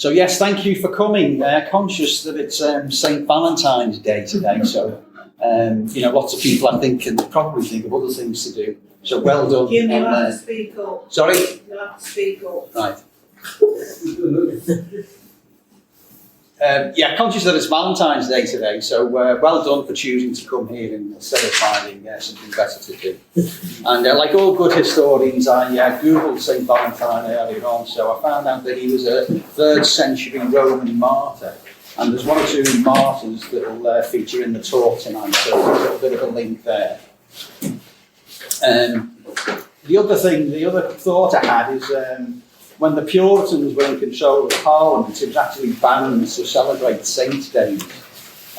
So yes, thank you for coming. Conscious that it's St. Valentine's Day today, so lots of people I think can probably think of other things to do. So well done. Jim, you have to speak up. Sorry? You have to speak up. Right. Conscious that it's Valentine's Day today, so well done for choosing to come here instead of finding something better to do. And like all good historians, I googled St. Valentine earlier on, so I found out that he was a 3rd century Roman martyr. And there's one or two martyrs that will feature in the talk tonight, so there's a little bit of a link there. The other thought I had is when the Puritans were in control of Parliament, it was actually banned to celebrate Saints' Days,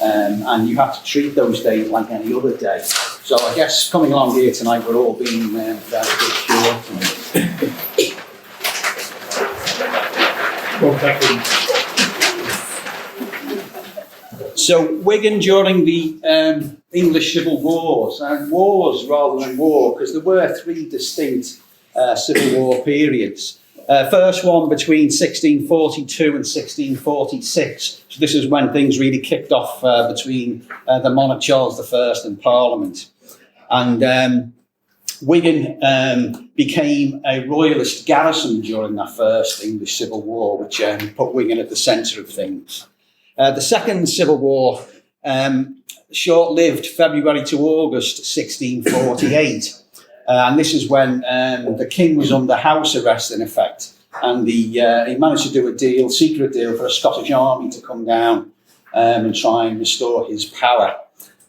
and you had to treat those days like any other day. So I guess coming along here tonight, we're all being very good Puritans. So Wigan during the English Civil Wars, and wars rather than war, because there were 3 distinct Civil War periods. First one between 1642 and 1646. So this is when things really kicked off between the monarch Charles I and Parliament. And Wigan became a royalist garrison during that first English Civil War, which put Wigan at the centre of things. The Second Civil War, short-lived, February to August 1648. And this is when the king was under house arrest, in effect. And he managed to do a secret deal for a Scottish army to come down and try and restore his power.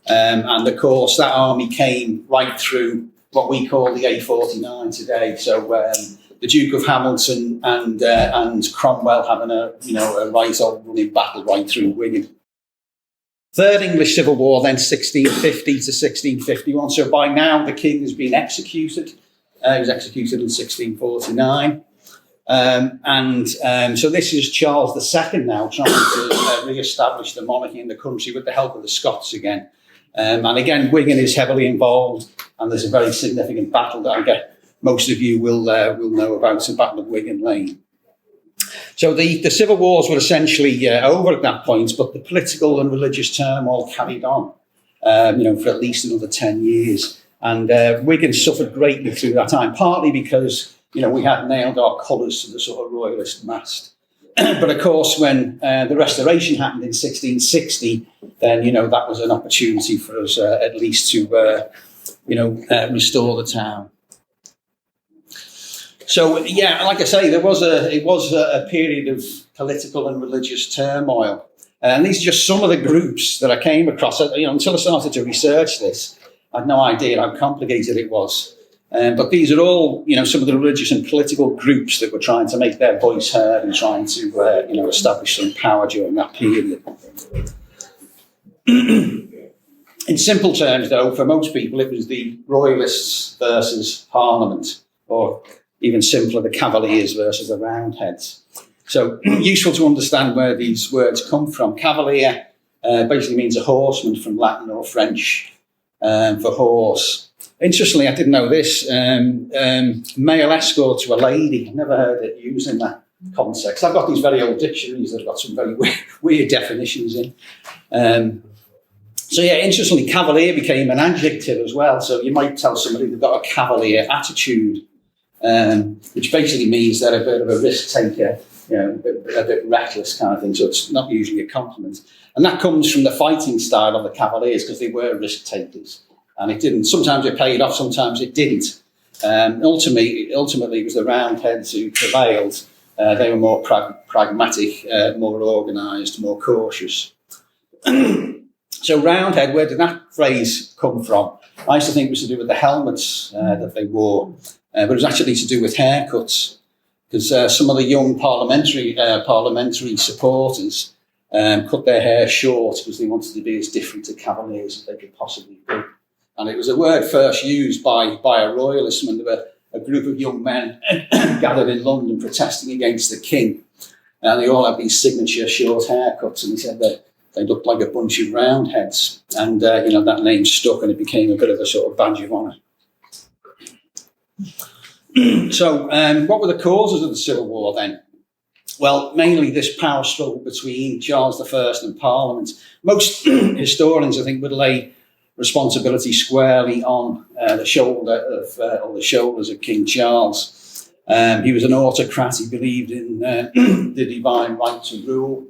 And of course, that army came right through what we call the A49 today. So the Duke of Hamilton and Cromwell having a right old running battle right through Wigan. Third English Civil War, then 1650 to 1651. So by now the king has been executed. He was executed in 1649. So this is Charles II now trying to re-establish the monarchy in the country with the help of the Scots again. And again, Wigan is heavily involved, and there's a very significant battle that I get most of you will know about, the Battle of Wigan Lane. So the civil wars were essentially over at that point, but the political and religious turmoil carried on, for at least another 10 years. And Wigan suffered greatly through that time, partly because, we had nailed our colours to the sort of royalist mast. But of course, when the Restoration happened in 1660, then, that was an opportunity for us at least to, restore the town. So, like I say, it was a period of political and religious turmoil. And these are just some of the groups that I came across. Until I started to research this, I had no idea how complicated it was. But these are all, some of the religious and political groups that were trying to make their voice heard and trying to, establish some power during that period. In simple terms, though, for most people, it was the Royalists versus Parliament, or even simpler, the Cavaliers versus the Roundheads. So useful to understand where these words come from. Cavalier basically means a horseman from Latin or French for horse. Interestingly, I didn't know this, male escort to a lady. I've never heard it used in that context. I've got these very old dictionaries that have got some very weird definitions in. Interestingly, cavalier became an adjective as well. So you might tell somebody they've got a cavalier attitude, which basically means they're a bit of a risk taker, a bit reckless kind of thing. So it's not usually a compliment. And that comes from the fighting style of the Cavaliers, because they were risk takers. And it didn't. Sometimes it paid off, sometimes it didn't. Ultimately, it was the Roundheads who prevailed. They were more pragmatic, more organised, more cautious. So Roundhead, where did that phrase come from? I used to think it was to do with the helmets that they wore. But it was actually to do with haircuts, because some of the young parliamentary supporters cut their hair short because they wanted to be as different to Cavaliers as they could possibly be. And it was a word first used by a royalist when there were a group of young men gathered in London protesting against the king. And they all had these signature short haircuts, and he said that they looked like a bunch of Roundheads. And, that name stuck, and it became a bit of a sort of badge of honour. So what were the causes of the Civil War then? Well, mainly this power struggle between Charles I and Parliament. Most historians, I think, would lay responsibility squarely on the shoulders of King Charles. He was an autocrat. He believed in the divine right to rule.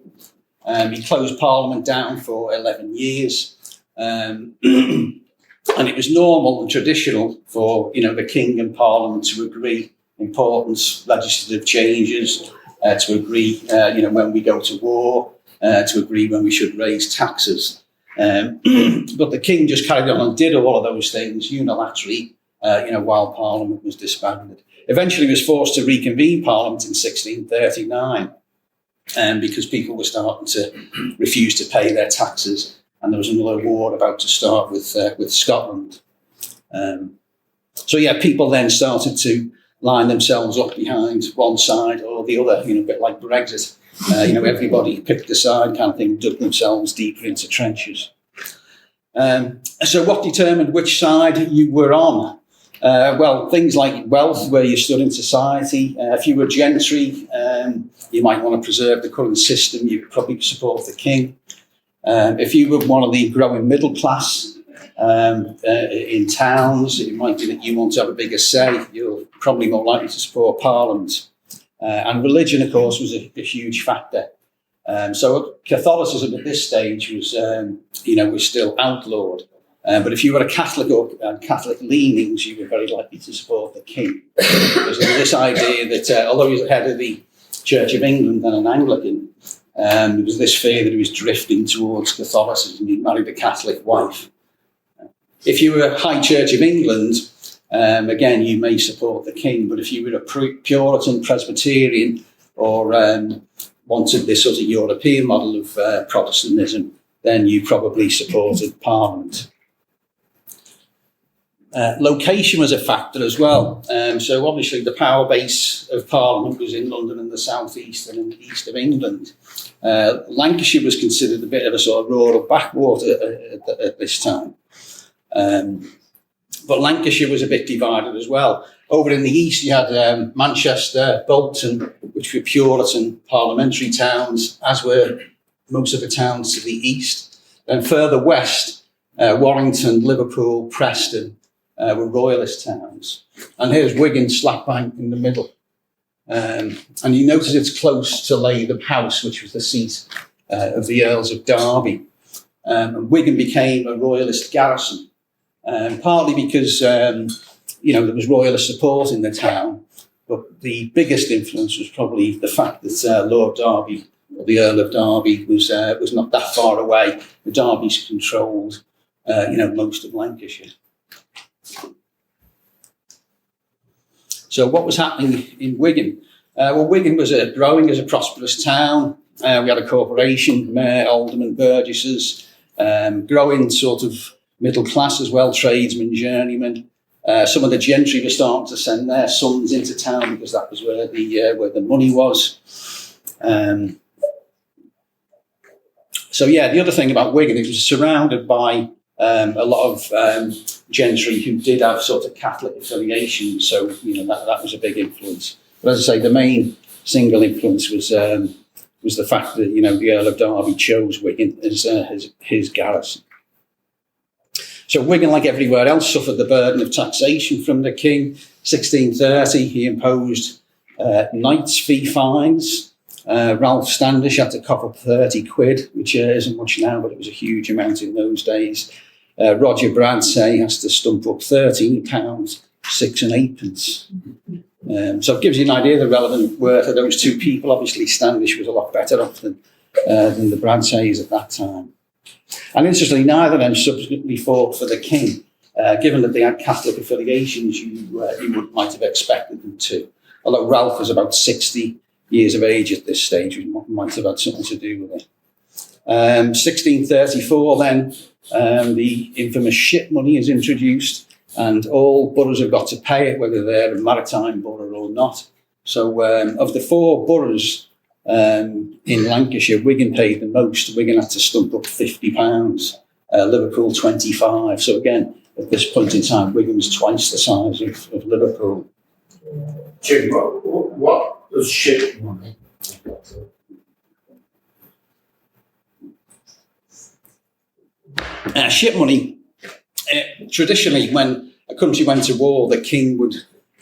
He closed Parliament down for 11 years. And it was normal and traditional for, the King and Parliament to agree important legislative changes, to agree, when we go to war, to agree when we should raise taxes. But the King just carried on and did all of those things unilaterally, while Parliament was disbanded. Eventually, he was forced to reconvene Parliament in 1639 because people were starting to refuse to pay their taxes, and there was another war about to start with Scotland. People then started to line themselves up behind one side or the other, a bit like Brexit. Everybody picked a side kind of thing, dug themselves deeper into trenches. So what determined which side you were on? Things like wealth, where you stood in society. If you were gentry, you might want to preserve the current system. You would probably support the king. If you were one of the growing middle class in towns, it might be that you want to have a bigger say. You're probably more likely to support Parliament. And religion, of course, was a huge factor. So Catholicism at this stage was still outlawed. But if you were a Catholic or Catholic leanings, you were very likely to support the king. Because there was this idea that although he was the head of the Church of England and an Anglican, there was this fear that he was drifting towards Catholicism. He married a Catholic wife. If you were a High Church of England, again, you may support the king. But if you were a Puritan, Presbyterian, or wanted this sort of European model of Protestantism, then you probably supported Parliament. Location was a factor as well. So obviously the power base of Parliament was in London and the southeast and in the east of England. Lancashire was considered a bit of a sort of rural backwater at this time. But Lancashire was a bit divided as well. Over in the east, you had Manchester, Bolton, which were Puritan parliamentary towns, as were most of the towns to the east. And further west, Warrington, Liverpool, Preston were royalist towns. And here's Wigan, slap bang in the middle. And you notice it's close to Latham House, which was the seat of the Earls of Darby. And Wigan became a royalist garrison, partly because there was royalist support in the town, but the biggest influence was probably the fact that Lord Darby, or the Earl of Darby, was not that far away. The Darbys controlled, most of Lancashire. So what was happening in Wigan? Wigan was growing as a prosperous town. We had a corporation, mayor, aldermen, burgesses, growing sort of middle class as well, tradesmen, journeymen. Some of the gentry were starting to send their sons into town because that was where the money was. The other thing about Wigan, it was surrounded by a lot of gentry who did have sort of Catholic affiliation, so that was a big influence. But as I say, the main single influence was the fact that the Earl of Darby chose Wigan as his garrison. So Wigan, like everywhere else, suffered the burden of taxation from the king. 1630, he imposed knights' fee fines. Ralph Standish had to cough up 30 quid, which isn't much now, but it was a huge amount in those days. Roger Bradshaw has to stump up £13, 6 and 8p. So it gives you an idea of the relevant worth of those two people. Obviously, Standish was a lot better off than the Bradshaws at that time. And interestingly, neither of them subsequently fought for the king. Given that they had Catholic affiliations, you might have expected them to. Although Ralph was about 60 years of age at this stage, which might have had something to do with it. 1634 then, the infamous ship money is introduced, and all boroughs have got to pay it, whether they're a maritime borough or not. So of the 4 boroughs in Lancashire, Wigan paid the most. Wigan had to stump up £50, Liverpool 25. So again, at this point in time, Wigan was twice the size of Liverpool. Jim, what does ship money Ship money. Traditionally, when a country went to war, the king would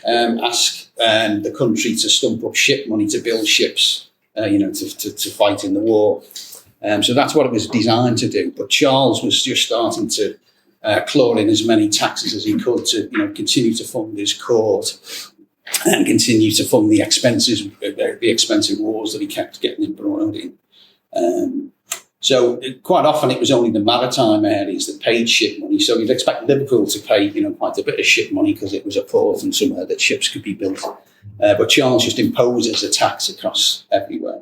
ask the country to stump up ship money to build ships, to fight in the war. So that's what it was designed to do. But Charles was just starting to claw in as many taxes as he could to, continue to fund his court and continue to fund the expensive wars that he kept getting embroiled in. So quite often it was only the maritime areas that paid ship money. So you'd expect Liverpool to pay, quite a bit of ship money because it was a port and somewhere that ships could be built. But Charles just imposes a tax across everywhere,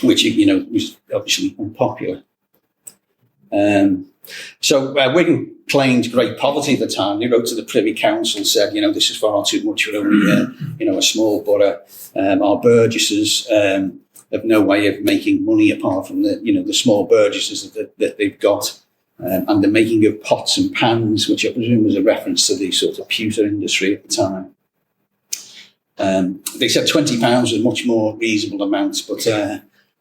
which, was obviously unpopular. So Wigan claimed great poverty at the time. They wrote to the Privy Council, said, this is far too much for only, a small borough. Our burgesses have no way of making money apart from the small burgesses that they've got. And the making of pots and pans, which I presume was a reference to the sort of pewter industry at the time. They said £20 was a much more reasonable amount, but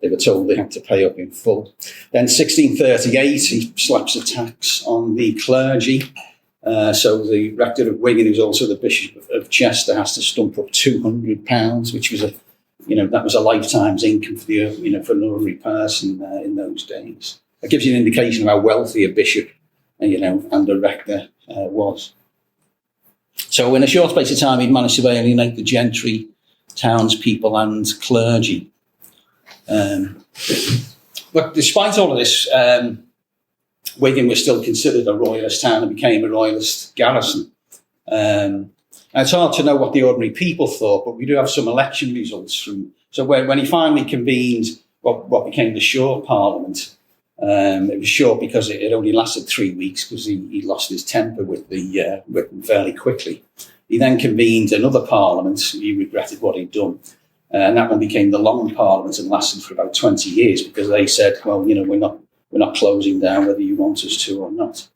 they were told they had to pay up in full. Then 1638, he slaps a tax on the clergy. So the rector of Wigan, who's also the Bishop of Chester, has to stump up £200, which was that was a lifetime's income for for an ordinary person in those days. That gives you an indication of how wealthy a bishop, and a rector was. So in a short space of time, he'd managed to alienate the gentry, townspeople, and clergy. But despite all of this, Wigan was still considered a royalist town and became a royalist garrison. And it's hard to know what the ordinary people thought, but we do have some election results from. So when he finally convened what became the short Parliament, it was short because it only lasted 3 weeks because he lost his temper with Britain fairly quickly. He then convened another Parliament. He regretted what he'd done. And that one became the Long Parliament and lasted for about 20 years because they said, well, we're not closing down whether you want us to or not.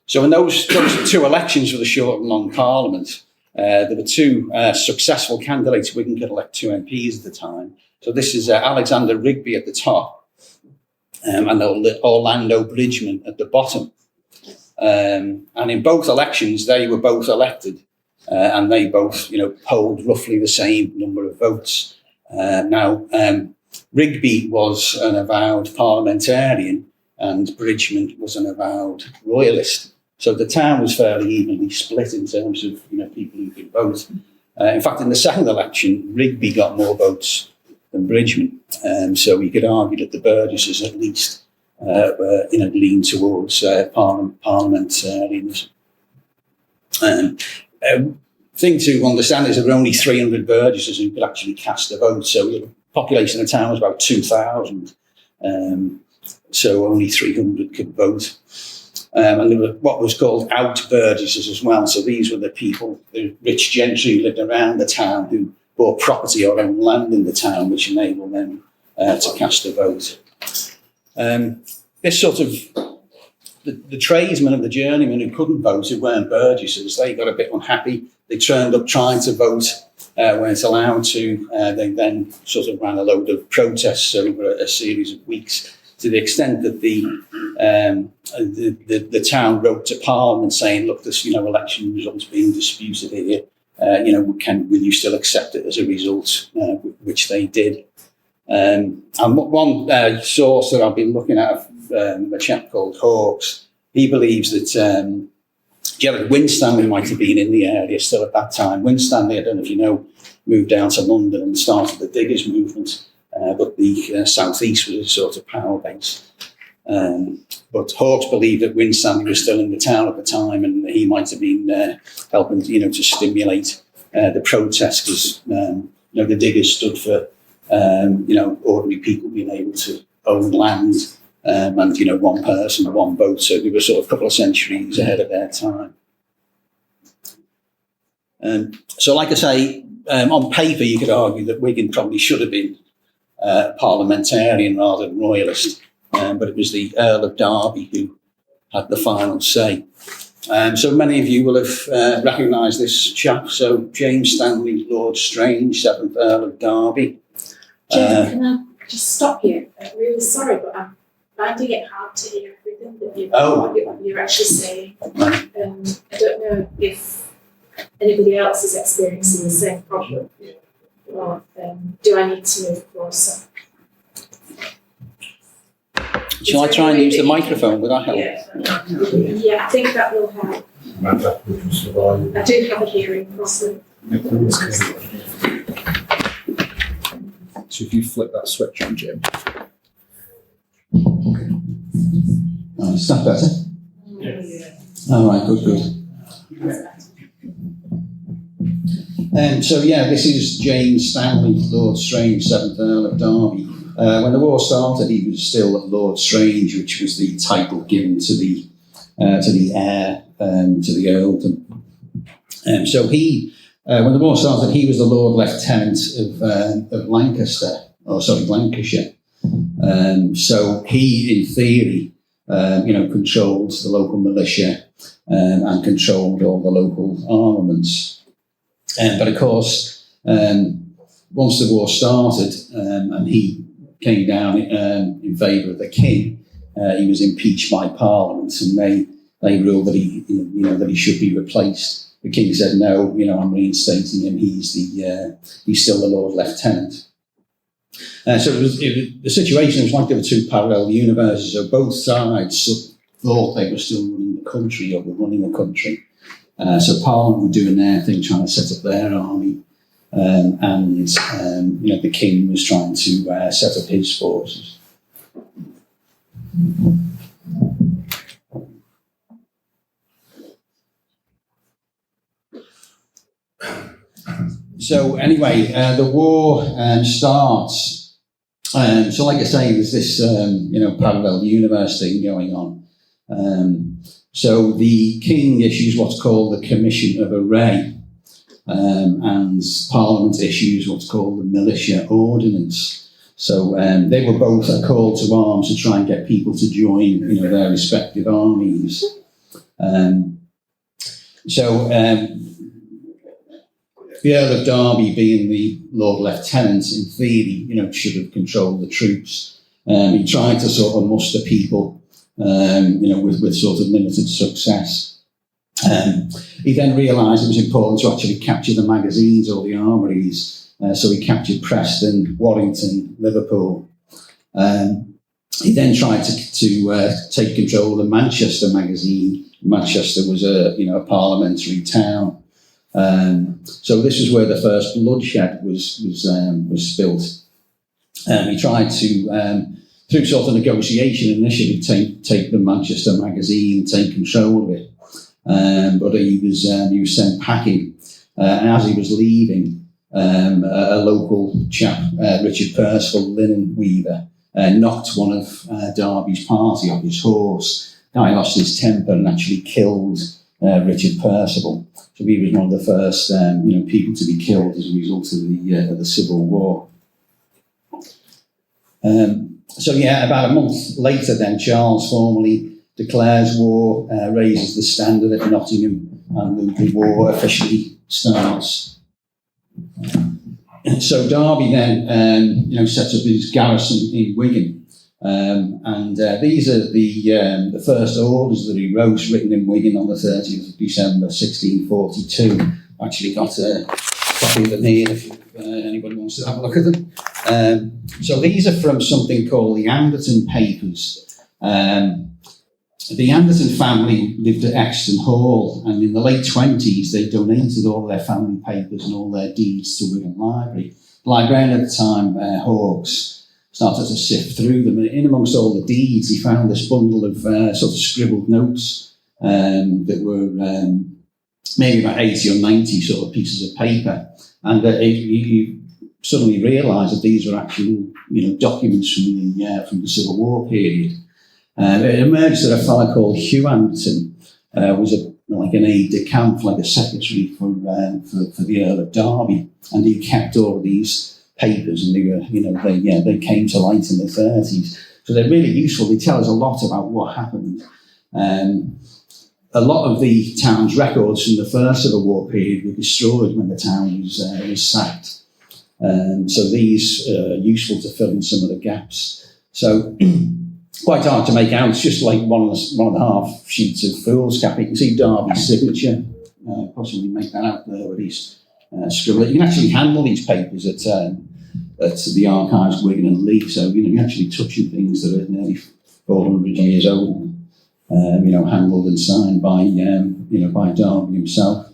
So in those two elections for the short and long Parliament, there were two successful candidates. Wigan could elect 2 MPs at the time. So this is Alexander Rigby at the top and Orlando Bridgman at the bottom. And in both elections, they were both elected. And they both, polled roughly the same number of votes. Now, Rigby was an avowed parliamentarian and Bridgman was an avowed royalist. So the town was fairly evenly split in terms of, people who could vote. In fact, in the second election, Rigby got more votes than Bridgman. So you could argue that the burgesses at least, leaned towards parliamentarianism. Thing to understand is there were only 300 burgesses who could actually cast a vote. So the population of the town was about 2,000. So only 300 could vote. And there were what was called out burgesses as well. So these were the people, the rich gentry who lived around the town who bought property or owned land in the town, which enabled them to cast a vote. This sort of the tradesmen and the journeymen who couldn't vote, who weren't burgesses, they got a bit unhappy. They turned up trying to vote, weren't allowed to. They then sort of ran a load of protests over a series of weeks, to the extent that the town wrote to Parliament saying, "Look, this election results being disputed here. Will you still accept it as a result?" Which they did. And one source that I've been looking at, a chap called Hawkes, he believes that Winstanley might have been in the area still at that time. Winstanley, I don't know if you know, moved down to London and started the diggers movement, but the southeast was a sort of power base. But Hawkes believed that Winstanley was still in the town at the time, and he might have been helping, to stimulate the protests because, the diggers stood for, ordinary people being able to own land. And, one person, one vote. So they were sort of a couple of centuries ahead of their time. So like I say, on paper, you could argue that Wigan probably should have been parliamentarian rather than royalist. But it was the Earl of Darby who had the final say. So many of you will have recognised this chap. So James Stanley, Lord Strange, 7th Earl of Derby. James, can I just stop you? I'm really sorry, but I'm finding it hard to hear everything that you're actually saying. I don't know if anybody else is experiencing the same problem, or do I need to move closer? Shall I try and use the microphone? Would that help? Yeah, I think that will help. I do have a hearing problem. So if you flip that switch on, Jim. Oh, is that better? All right, good. So yeah, this is James Stanley, Lord Strange, 7th Earl of Derby. When the war started, he was still Lord Strange, which was the title given to the heir to the earldom. So he, when the war started, he was the Lord Lieutenant of Lancashire. So he, in theory, controlled the local militia and controlled all the local armaments. But of course, once the war started and he came down in favour of the king, he was impeached by Parliament, and they ruled that he should be replaced. The king said, "No, I'm reinstating him. He's still the Lord Lieutenant." So the situation was like there were two parallel universes. So both sides thought they were still running the country, or were running the country. So Parliament were doing their thing, trying to set up their army, and the king was trying to set up his forces. So anyway, the war starts. So like I say, there's this parallel universe thing going on. So the king issues what's called the Commission of Array, and Parliament issues what's called the Militia Ordinance. So they were both a call to arms to try and get people to join their respective armies. The Earl of Derby, being the Lord Lieutenant, in theory, should have controlled the troops. He tried to sort of muster people, with sort of limited success. He then realised it was important to actually capture the magazines or the armories. So he captured Preston, Warrington, Liverpool. He then tried to take control of the Manchester magazine. Manchester was a parliamentary town. So this is where the first bloodshed was spilt. He tried to, through sort of negotiation, initially take the Manchester magazine and take control of it. But he was sent packing, and as he was leaving, a local chap, Richard Percival, linen weaver, knocked one of Derby's party off his horse. Guy lost his temper and actually killed Richard Percival. So he was one of the first, people to be killed as a result of the Civil War. About a month later, then Charles formally declares war, raises the standard at Nottingham, and the war officially starts. So Derby then, sets up his garrison in Wigan. These are the first orders that he wrote, written in Wigan on the 30th of December 1642. Actually got a copy of them here if anybody wants to have a look at them. So these are from something called the Anderton Papers. The Anderton family lived at Exton Hall, and in the late 20s they donated all their family papers and all their deeds to Wigan Library. The librarian at the time, Hawkes, started to sift through them, and in amongst all the deeds he found this bundle of sort of scribbled notes that were maybe about 80 or 90 sort of pieces of paper, and he suddenly realised that these were actual documents from the Civil War period. It emerged that a fellow called Hugh Anderton was an aide-de-camp, like a secretary for the Earl of Derby, and he kept all of these papers, and they came to light in the 30s. So they're really useful. They tell us a lot about what happened. a lot of the town's records from the First Civil War period were destroyed when the town was sacked. So these are useful to fill in some of the gaps. So quite hard to make out. It's just like one and a half sheets of fool's cap. You can see Darby's signature. Possibly make that out there with his scribble. You can actually handle these papers at the archives, Wigan and Lee. So you're actually touching things that are nearly 400 years old. Handled and signed by by Darby himself.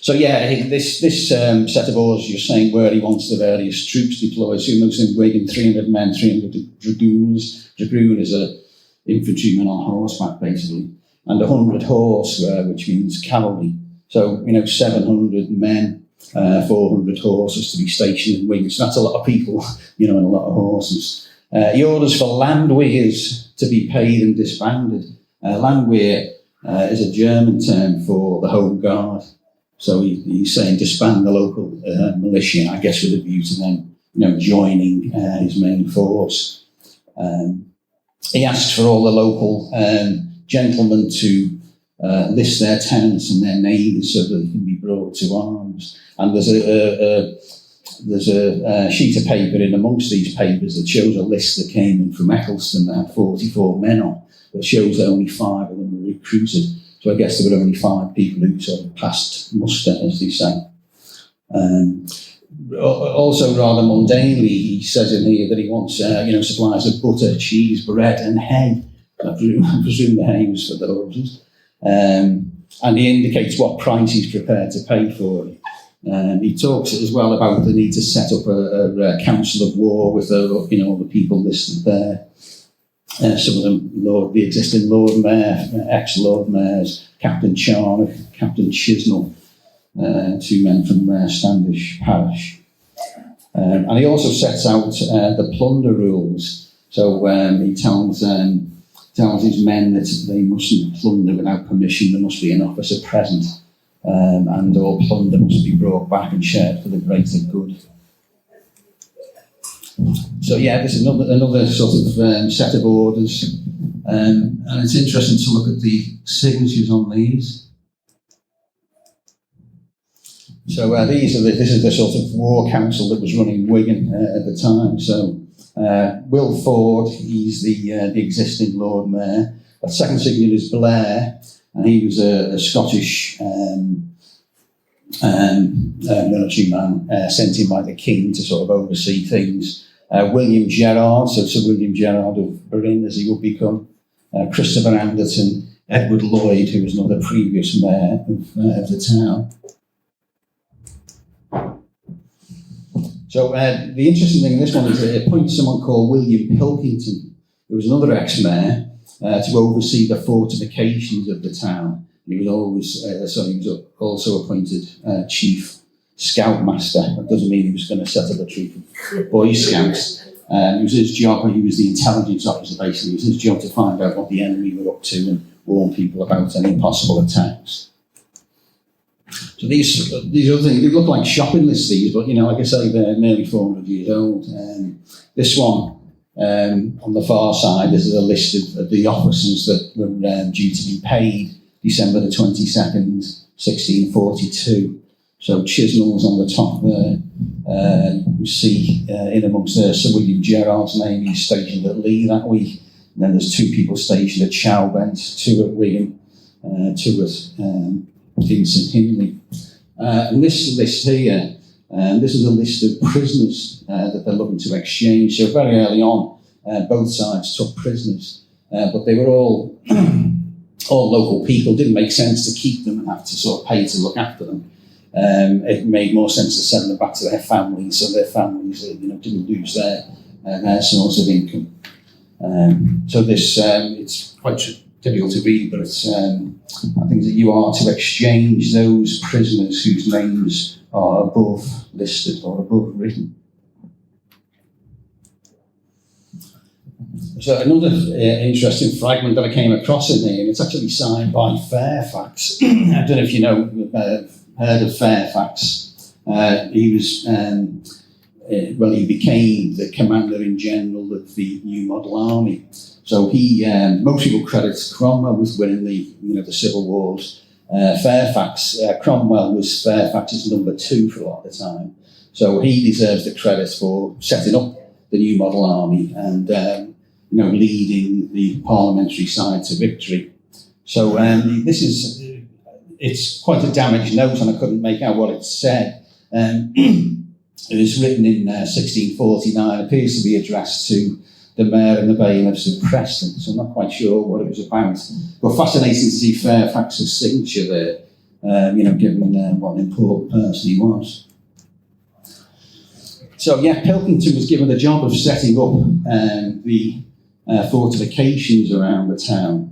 So this set of orders you're saying where he wants the various troops deployed. So you in Wigan, 300 men, 300 dragoons. Dragoon is a infantryman on horseback basically, and 100 horse, which means cavalry. So 700 men, 400 horses to be stationed in Wigan. So that's a lot of people, and a lot of horses. He orders for landweers to be paid and disbanded. Landwehr is a German term for the Home Guard. So he's saying disband the local militia, I guess with a view to them, joining his main force. He asks for all the local gentlemen to list their tenants and their names so that they can be brought to arms. And there's a sheet of paper in amongst these papers that shows a list that came in from Eccleston that had 44 men on, but shows that only 5 of them were recruited. So I guess there were only 5 people who sort of passed muster, as they say. Also, rather mundanely, he says in here that he wants, supplies of butter, cheese, bread, and hay. I presume the hay was for the horses. And he indicates what price he's prepared to pay for it. He talks as well about the need to set up a council of war with all the people listed there. Some of them, the existing Lord Mayor, ex-Lord Mayors, Captain Charnock, Captain Chisnell, 2 men from Standish Parish. And he also sets out the plunder rules. So he tells his men that they mustn't plunder without permission. There must be an officer present, and all plunder must be brought back and shared for the greater good. So this is another sort of set of orders, and it's interesting to look at the signatures on these. So this is the sort of war council that was running Wigan at the time. So Will Ford, he's the existing Lord Mayor. The second signature is Blair, and he was a Scottish military man sent in by the King to sort of oversee things. William Gerard, so Sir William Gerard of Bryn, as he would become. Christopher Anderton, Edward Lloyd, who was another previous mayor of the town. So the interesting thing in this one is that it appoints someone called William Pilkington, who was another ex-mayor, to oversee the fortifications of the town. He was also appointed chief scoutmaster. That doesn't mean he was going to set up a troop of Boy Scouts. It was his job, he was the intelligence officer basically. It was his job to find out what the enemy were up to and warn people about any possible attacks. So these other things, they look like shopping lists, these, but like I say, they're nearly 400 years old. This one, on the far side, this is a list of the officers that were due to be paid December the 22nd, 1642. So Chisnell's on the top there. You see in amongst there Sir William Gerard's name. He's stationed at Lee that week. And then there's 2 people stationed at Chowbent, 2 at Wigan, 2 at St Hindley. And this list here, this is a list of prisoners that they're looking to exchange. So very early on, both sides took prisoners, but they were all local people. It didn't make sense to keep them and have to sort of pay to look after them. It made more sense to send them back to their families, so their families didn't lose their source of income. So this it's quite difficult to read, but it's I think that you are to exchange those prisoners whose names are above listed or above written. So another interesting fragment that I came across in here, and it's actually signed by Fairfax. I don't know if you know, heard of Fairfax. He was he became the commander-in-general of the new model army. So most people credit Cromwell with winning the Civil Wars. Cromwell was Fairfax's number 2 for a lot of the time. So he deserves the credit for setting up the new model army and leading the parliamentary side to victory. So it's quite a damaged note, and I couldn't make out what it said. It was written in 1649, appears to be addressed to the mayor and the bailiffs of Preston, so I'm not quite sure what it was about. But fascinating to see Fairfax's signature there, given what an important person he was. So Pilkington was given the job of setting up the fortifications around the town.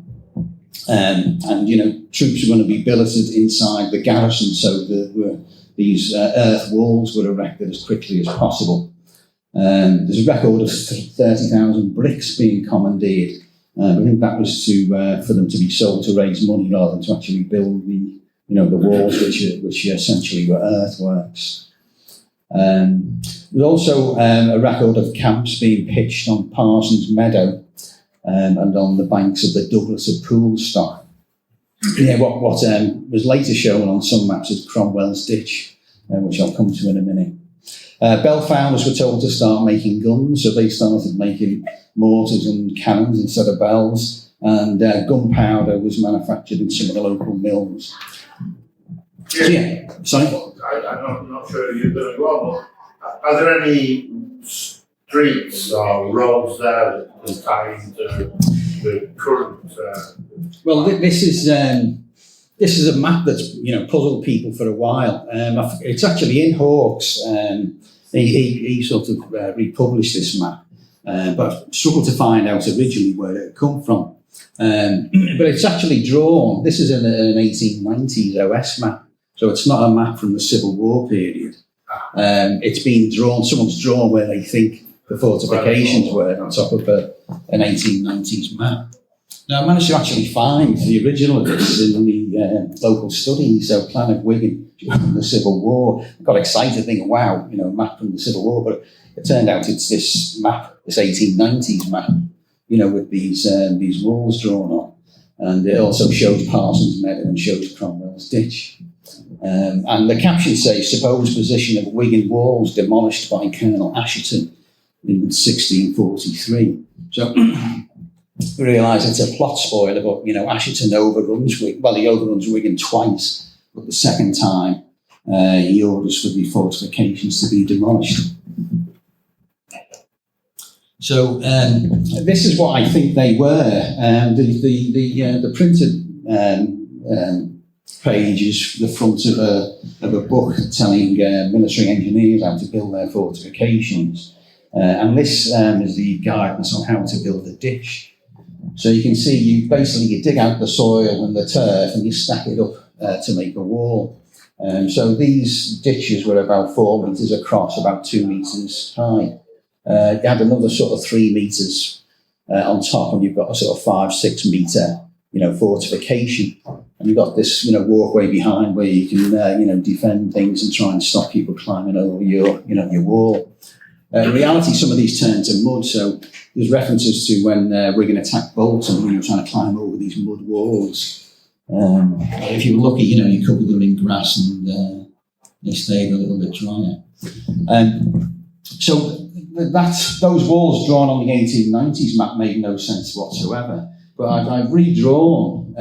Troops were going to be billeted inside the garrison, so these earth walls were erected as quickly as possible. There's a record of 30,000 bricks being commandeered. I think that was for them to be sold to raise money rather than to actually build the walls, which essentially were earthworks. There's also a record of camps being pitched on Parsons Meadow and on the banks of the Douglas of Poolstock. What was later shown on some maps as Cromwell's Ditch, which I'll come to in a minute. Bell founders were told to start making guns, so they started making mortars and cannons instead of bells, and gunpowder was manufactured in some of the local mills. Sorry? I'm not sure you're going to go on, but are there any streets or roads there that tie into the current? Well, this is a map that's puzzled people for a while. It's actually in Hawkes. He sort of republished this map, but I struggled to find out originally where it had come from. But it's actually drawn. This is an 1890s OS map, so it's not a map from the Civil War period. It's been drawn. Someone's drawn where they think the fortifications were on top of an 1890s map. Now, I managed to actually find the original of this in the local study, so Plan of Wigan from the Civil War. I got excited thinking, wow, a map from the Civil War, but it turned out it's this map, this 1890s map, with these walls drawn on. And it also shows Parsons Meadow and shows Cromwell's Ditch. And the caption says, supposed position of Wigan walls demolished by Colonel Assheton in 1643. So we realise it's a plot spoiler, but Assheton overruns Wigan. Well, he overruns Wigan twice, but the second time he orders for the fortifications to be demolished. So this is what I think they were. The printed page is the front of a book telling military engineers how to build their fortifications, and this is the guidance on how to build a ditch. So you can see you dig out the soil and the turf and you stack it up to make a wall. So these ditches were about 4 metres across, about 2 metres high. You had another sort of 3 metres on top, and you've got a sort of 5-6 metre, fortification. And you've got this, walkway behind where you can, defend things and try and stop people climbing over your wall. In reality, some of these turned to mud, so there's references to when Wigan attacked Bolton, trying to climb over these mud walls. If you were lucky, you covered them in grass and they stayed a little bit drier. So those walls drawn on the 1890s map made no sense whatsoever. But I've redrawn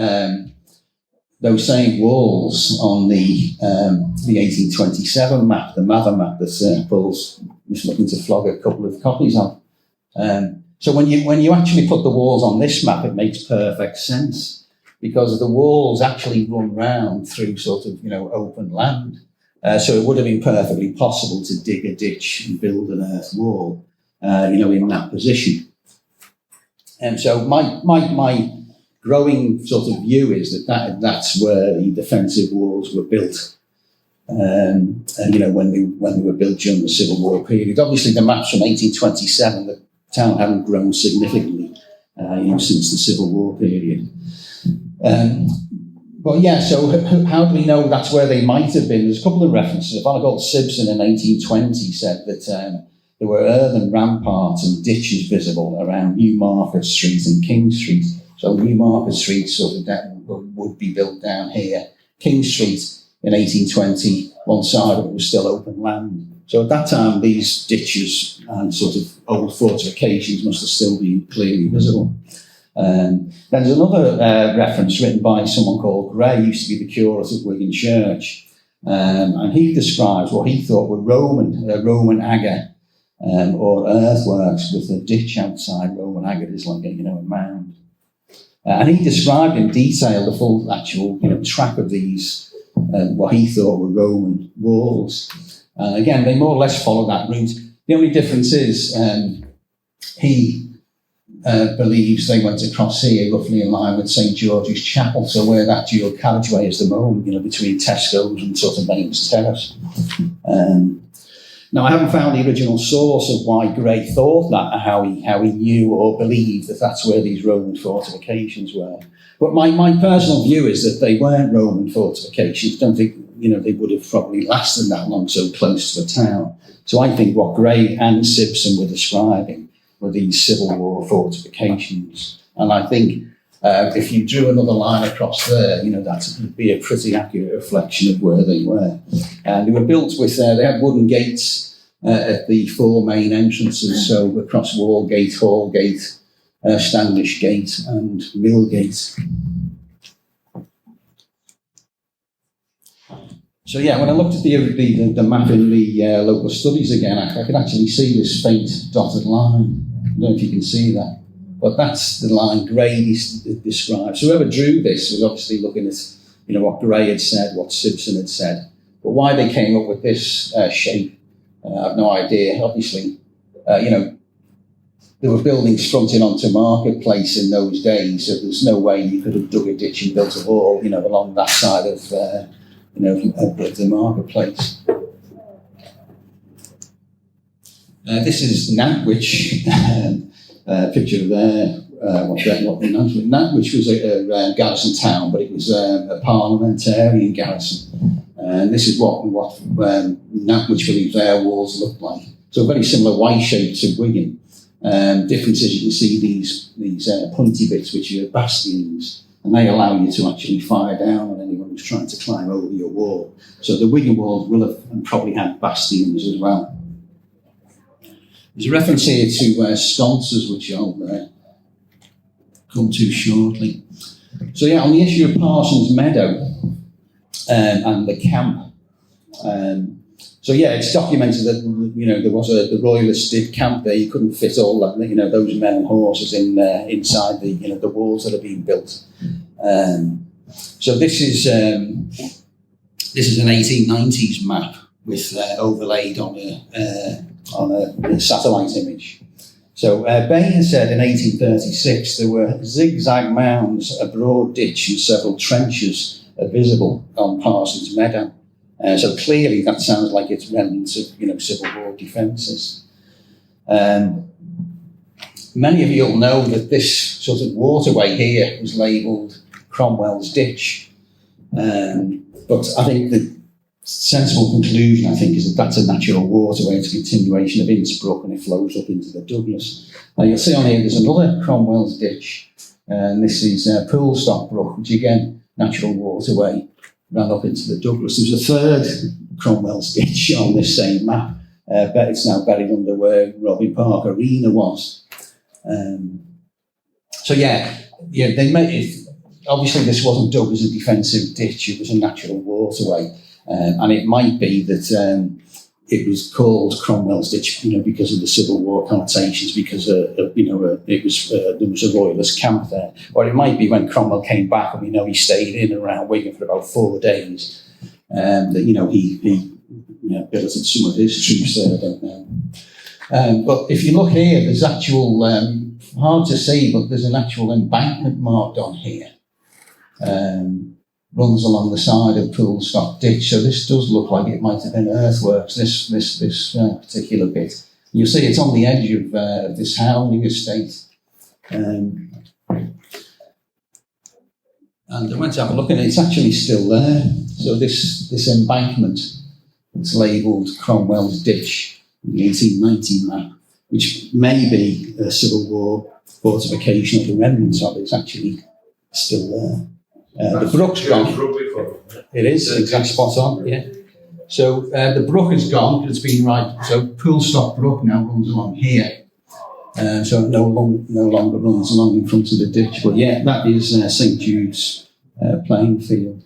those same walls on the 1827 map, the Mather map that Paul's just looking to flog a couple of copies of. So when you actually put the walls on this map, it makes perfect sense, because the walls actually run round through sort of open land. So it would have been perfectly possible to dig a ditch and build an earth wall, in that position. And so my growing sort of view is that's where the defensive walls were built. And when they were built during the Civil War period. Obviously, the maps from 1827, the town hadn't grown significantly since the Civil War period. But yeah, so how do we know that's where they might have been? There's a couple of references. A fellow called Simpson in 1820 said that there were earthen ramparts and ditches visible around Newmarket Street and King Street. So Newmarket Street sort of would be built down here. King Street in 1820, one side of it was still open land. So at that time, these ditches and sort of old fortifications must have still been clearly visible. There's another reference written by someone called Gray, who used to be the curate of Wigan Church, and he describes what he thought were Roman agate or earthworks with a ditch outside. Roman agate is like a mound, and he described in detail the full actual track of these what he thought were Roman walls. Again, they more or less follow that route. The only difference is he believes they went across here roughly in line with St George's Chapel, so where that dual carriageway is the moment, between Tesco's and sort of Baines Terrace. Now, I haven't found the original source of why Gray thought that, how he knew or believed that that's where these Roman fortifications were. But my personal view is that they weren't Roman fortifications. Don't think they would have probably lasted that long so close to the town. So I think what Gray and Simpson were describing were these Civil War fortifications. And I think if you drew another line across there, that would be a pretty accurate reflection of where they were. And they were built with, they had wooden gates at the four main entrances, so across Wallgate, Hallgate, Standish Gate and Millgate. So yeah, when I looked at the map in the local studies again, I could actually see this faint dotted line. I don't know if you can see that, but that's the line Gray describes. So whoever drew this was obviously looking at what Gray had said, what Simpson had said, but why they came up with this shape, I have no idea. Obviously, there were buildings fronting onto Marketplace in those days, so there's no way you could have dug a ditch and built a wall, along that side of the Marketplace. This is Nantwich, picture there. Nantwich was a garrison town, but it was a parliamentarian garrison. And this is what Nantwich believed their walls looked like. So very similar Y-shape to Wigan. Difference is you can see these pointy bits, which are bastions, and they allow you to actually fire down on anyone who's trying to climb over your wall. So the Wigan walls will have and probably had bastions as well. There's a reference here to sconces, which I'll come to shortly. So yeah, on the issue of Parsons Meadow and the camp. So yeah, it's documented that there was the Royalists did camp there. You couldn't fit all that those men and horses in inside the walls that are being built. So this is an 1890s map with overlaid on a satellite image. So Bain said in 1836 there were zigzag mounds, a broad ditch, and several trenches visible on Parsons Meadow. So clearly that sounds like it's remnants of Civil War defences. Many of you will know that this sort of waterway here was labelled Cromwell's Ditch. But I think the sensible conclusion, is that that's a natural waterway. It's a continuation of Innsbruck and it flows up into the Douglas. Now you'll see on here there's another Cromwell's Ditch, and this is Poolstock Brook, which again, natural waterway, ran up into the Douglas. There's a third Cromwell's Ditch on this same map, but it's now buried under where Robin Park Arena was. So they made it. Obviously, this wasn't dug as a defensive ditch; it was a natural waterway, and it might be that it was called Cromwell's Ditch, because of the Civil War connotations, because it was there was a Royalist camp there, or it might be when Cromwell came back, and he stayed in and around Wigan for about 4 days, that he billeted some of his troops there. I don't know. But if you look here, there's actual hard to see, but there's an actual embankment marked on here. Runs along the side of Poolstock Ditch, so this does look like it might have been earthworks. This particular bit, you'll see it's on the edge of this housing estate. And I went to have a look, and it's actually still there. So this embankment, it's labelled Cromwell's Ditch, the 1819 map, which may be a Civil War fortification, or the remnants of it's actually still there. The brook's gone. It is, exactly spot on, yeah. So the brook is gone, it's been so Poolstock Brook now runs along here. So it no longer runs along in front of the ditch. But yeah, that is St Jude's playing field.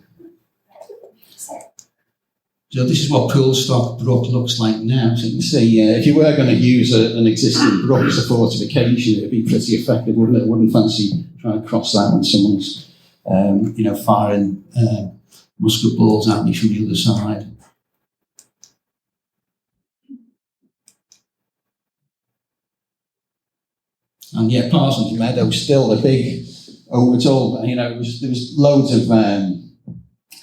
So this is what Poolstock Brook looks like now. So you can see, if you were going to use an existing brook as a fortification, it would be pretty effective, wouldn't it? I wouldn't fancy trying to cross that when someone's, firing musket balls at me from the other side. And yeah, Parsons Meadow still a big, it's all, there was loads of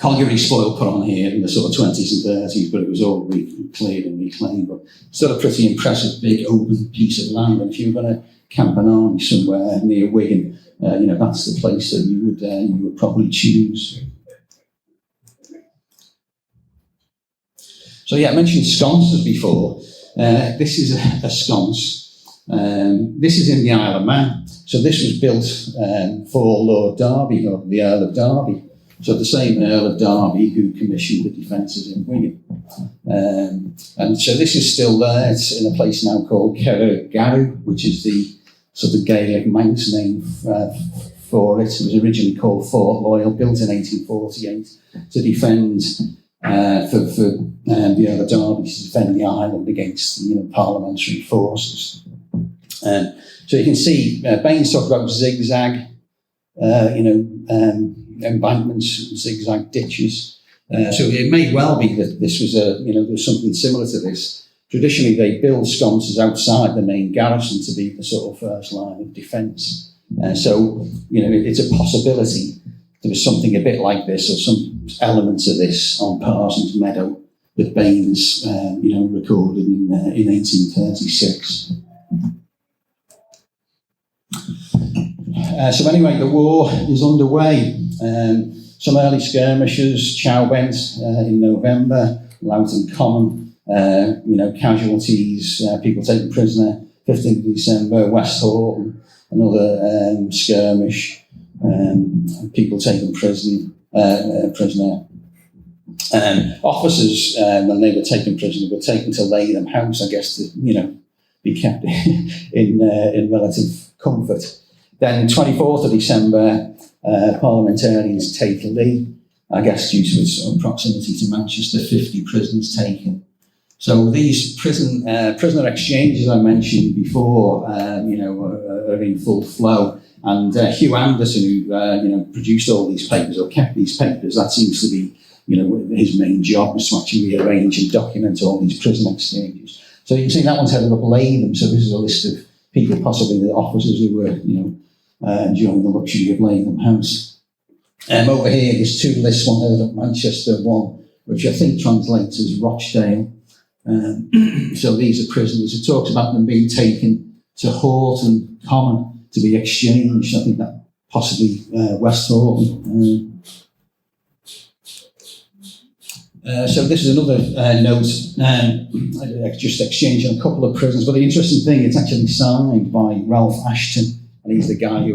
colliery spoil put on here in the sort of 20s and 30s, but it was all cleared and reclaimed. But still a pretty impressive big open piece of land. And if you were going to camp an army somewhere near Wigan, that's the place that you would probably choose. So yeah, I mentioned sconces before. This is a sconce. This is in the Isle of Man. So this was built for Lord Darby, or the Earl of Darby. So the same Earl of Darby who commissioned the defences in Wigan. And so this is still there. It's in a place now called Cerrig, which is the sort of Gaelic Manx name for it. It was originally called Fort Loyal, built in 1848 to defend for the Earl of Darby, to defend the island against parliamentary forces. So you can see Baines talked about zigzag, embankments, zigzag ditches. So it may well be that this was there's something similar to this. Traditionally, they build sconces outside the main garrison to be the sort of first line of defence. So it's a possibility there was something a bit like this, or some elements of this on Parsons Meadow that Baines, recorded in 1836. So anyway, the war is underway. Some early skirmishes, Chowbent in November, Loughton Common, casualties, people taken prisoner, 15th of December, West Horton, another skirmish, people taken prisoner. Officers, when they were taken prisoner, were taken to Latham House, I guess, to be kept in relative comfort. Then 24th of December, parliamentarians take Lee, I guess due to its proximity to Manchester, 50 prisoners taken. So these prisoner exchanges I mentioned before, are in full flow. And Hugh Anderson, who produced all these papers or kept these papers, that seems to be his main job, was to actually arrange and document all these prison exchanges. So you can see that one's headed up Latham. So this is a list of people, possibly the officers who were enjoying the luxury of Latham House. Over here, there's two lists, one headed up Manchester, one which I think translates as Rochdale. So these are prisoners. It talks about them being taken to Horton Common to be exchanged. I think that possibly West Horton. So this is another note, just exchanging a couple of prisoners. But the interesting thing, it's actually signed by Ralph Ashton, and he's the guy who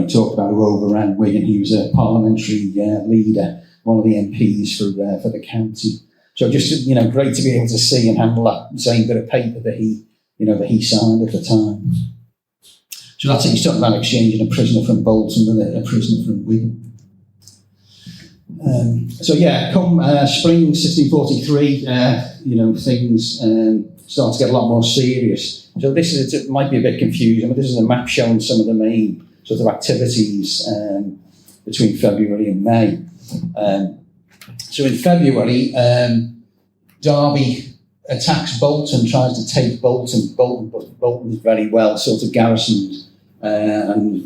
talked about who overran Wigan. He was a parliamentary leader, one of the MPs for the county. So just great to be able to see and handle that same bit of paper that he signed at the time. So that's it. He's talking about exchanging a prisoner from Bolton with a prisoner from Wigan. Come spring 1643, things start to get a lot more serious. So it might be a bit confusing, but this is a map showing some of the main sort of activities between February and May. So in February, Darby attacks Bolton, tries to take Bolton. Bolton's very well sort of garrisoned, and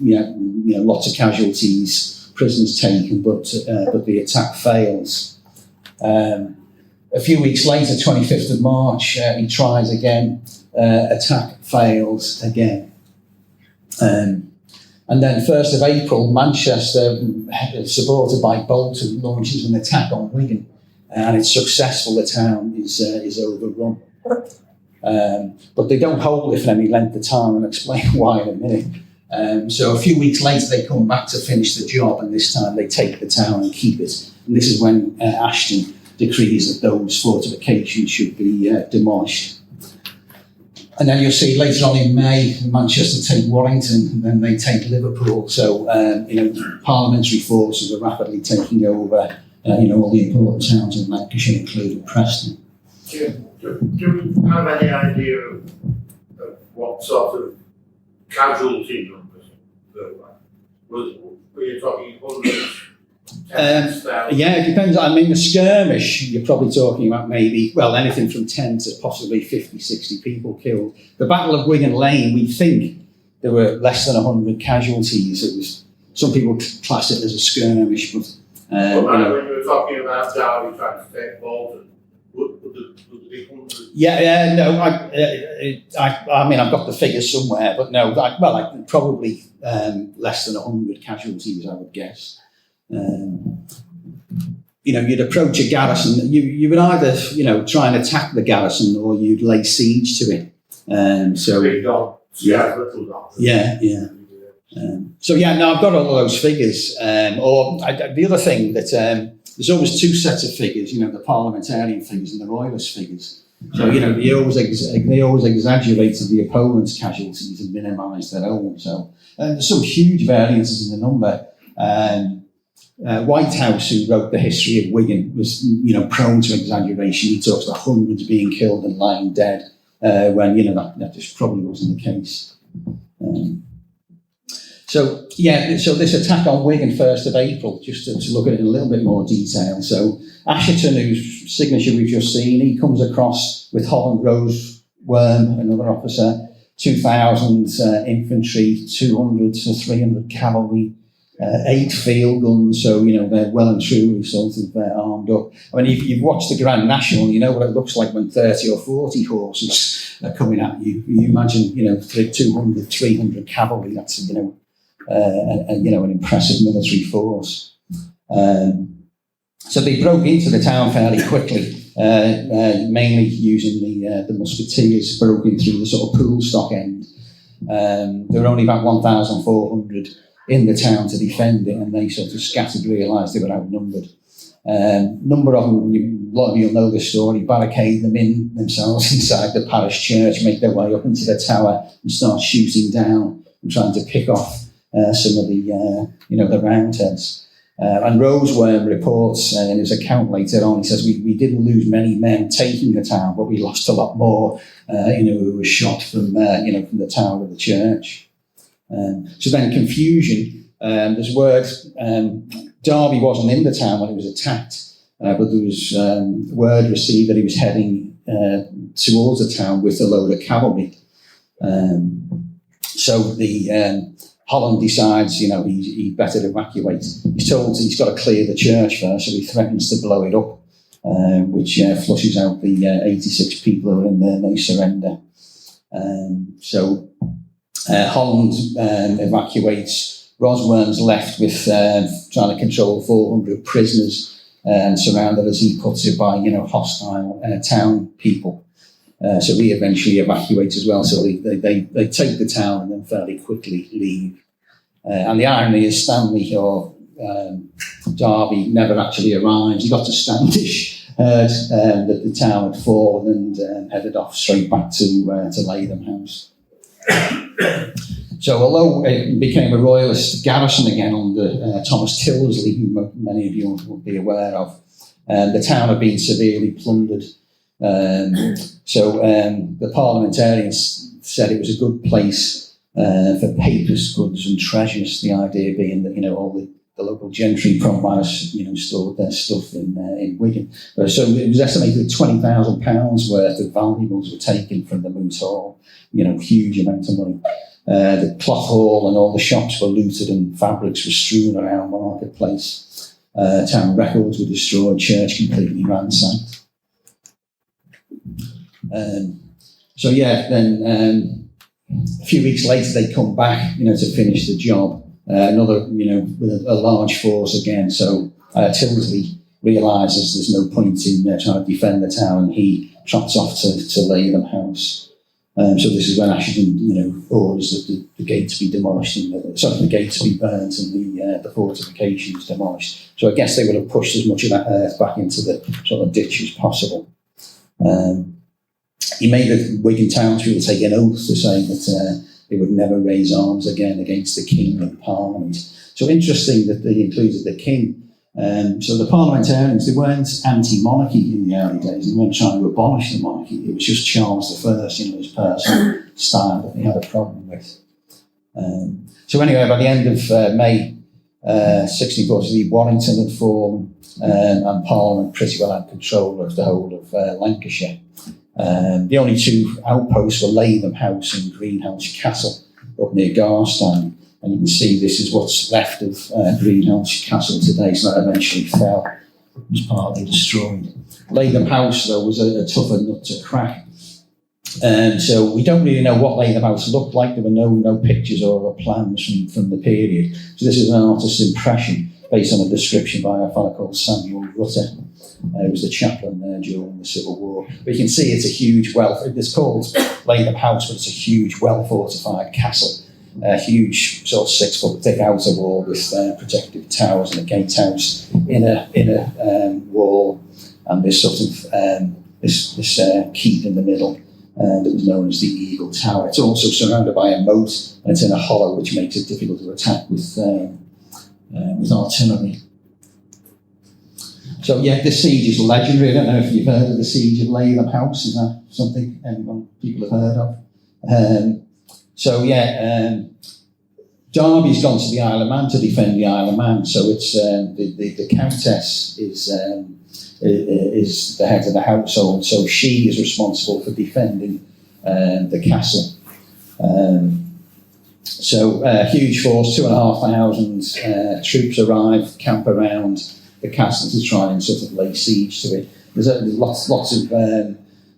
lots of casualties, prisoners taken, but the attack fails. A few weeks later, 25th of March, he tries again. Attack fails again. And then 1st of April, Manchester, supported by Bolton, launches an attack on Wigan. And it's successful, the town is overrun. But they don't hold it for any length of time, and I'll explain why in a minute. So a few weeks later, they come back to finish the job, and this time they take the town and keep it. And this is when Ashton decrees that those fortifications should be demolished. And then you'll see later on in May, Manchester take Warrington, and then they take Liverpool. So, parliamentary forces are rapidly taking over, all the important towns in Lancashire, including Preston. Do you have any idea of what sort of casualty numbers there were? Were you talking hundreds? Yeah, it depends. I mean, the skirmish, you're probably talking about maybe, anything from 10 to possibly 50, 60 people killed. The Battle of Wigan Lane, we think there were less than 100 casualties. It was, some people class it as a skirmish, but... when you were talking about Darby trying to take Bolton, would there be hundreds? No, I mean, I've got the figures somewhere, but no, probably less than 100 casualties, I would guess. You'd approach a garrison, you would either, try and attack the garrison, or you'd lay siege to it. Big dog, little dog. I've got all of those figures. The other thing that there's always two sets of figures, the parliamentarian figures and the royalist figures. So, they always exaggerated the opponent's casualties and minimised their own. So there's some huge variances in the number. Whitehouse, who wrote the history of Wigan, was prone to exaggeration. He talks about hundreds being killed and lying dead, when that just probably wasn't the case. So this attack on Wigan, 1st of April, just to look at it in a little bit more detail. So Asherton, whose signature we've just seen, he comes across with Holland Roseworm, another officer, 2,000 infantry, 200 to 300 cavalry, 8 field guns, so they're well and truly sort of armed up. I mean, if you've watched the Grand National, you know what it looks like when 30 or 40 horses are coming at you. You imagine, 200, 300 cavalry. That's an impressive military force. So they broke into the town fairly quickly, mainly using the musketeers, broken through the sort of pool stock end. There were only about 1,400 in the town to defend it, and they sort of scattered, realised they were outnumbered. Number of them, a lot of you will know this story, barricade themselves inside the parish church, make their way up into the tower and start shooting down and trying to pick off some of the Roundheads. And Roseworm reports in his account later on, he says, we didn't lose many men taking the town, but we lost a lot more, who were shot from the tower of the church. So then confusion, there's word, Darby wasn't in the town when it was attacked, but there was word received that he was heading towards the town with a load of cavalry. So the Holland decides, he'd better evacuate. He's told he's got to clear the church first, so he threatens to blow it up, which flushes out the 86 people who are in there, and they surrender. Holland evacuates. Rosworm's left with trying to control 400 prisoners, and surrounded, as he puts it, by hostile town people. So he eventually evacuates as well. So they take the town and then fairly quickly leave. And the irony is Stanley or Darby never actually arrives. He got to Standish, heard that the town had fallen, and headed off straight back to Latham House. So although it became a royalist garrison again under Thomas Tilsley, who many of you will be aware of, the town had been severely plundered. The parliamentarians said it was a good place for papist goods and treasures, the idea being that all the local gentry Cromwell stored their stuff in Wigan. So it was estimated that £20,000 worth of valuables were taken from the Moot Hall, huge amount of money. The cloth hall and all the shops were looted, and fabrics were strewn around the marketplace. Town records were destroyed, church completely ransacked. Then a few weeks later, they come back, to finish the job. Another, with a large force again. So Tilsley realises there's no point in trying to defend the town. He trots off to Latham House. So this is when Ashton, orders that the gates be demolished, and the gates be burnt, and the fortifications demolished. So I guess they would have pushed as much of that earth back into the sort of ditch as possible. He made the Wigan townspeople take an oath to say that they would never raise arms again against the king and Parliament. So interesting that they included the king. So the parliamentarians, they weren't anti-monarchy in the early days. They weren't trying to abolish the monarchy. It was just Charles I, his personal style that they had a problem with. So anyway, by the end of May 1643, Warrington had fallen, and Parliament pretty well had control of the whole of Lancashire. The only two outposts were Latham House and Greenhouse Castle up near Garstang. And you can see this is what's left of Greenhouse Castle today, so that eventually fell. It was partly destroyed. Latham House, though, was a tougher nut to crack. So we don't really know what Latham House looked like. There were no pictures or plans from the period. So this is an artist's impression based on a description by a fellow called Samuel Rupert. He was the chaplain there during the Civil War. But you can see it's a huge, it's called Latham House, but it's a huge, well-fortified castle. A huge sort of 6 foot thick outer wall with protective towers and a gatehouse inner wall, and this sort of this keep in the middle that was known as the Eagle Tower. It's also surrounded by a moat, and it's in a hollow, which makes it difficult to attack with artillery. So yeah, this siege is legendary. I don't know if you've heard of the siege of Latham House. Is that something people have heard of? Darby's gone to the Isle of Man to defend the Isle of Man. So it's the Countess is the head of the household. So she is responsible for defending the castle. Huge force, 2,500 troops arrive, camp around the castle to try and sort of lay siege to it. There's lots of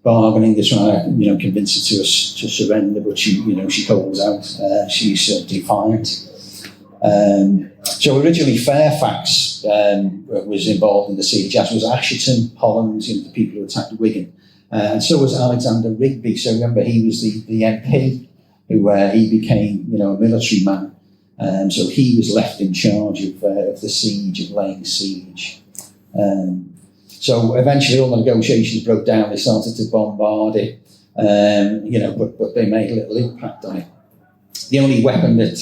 bargaining to try to convince her to surrender, but she holds out. She's defiant. So originally Fairfax was involved in the siege, as was Assheton, Holland, the people who attacked Wigan, and so was Alexander Rigby. So remember, he was the MP who he became a military man. So he was left in charge of the siege, of laying siege. So eventually all the negotiations broke down. They started to bombard it, but they made little impact on it. The only weapon that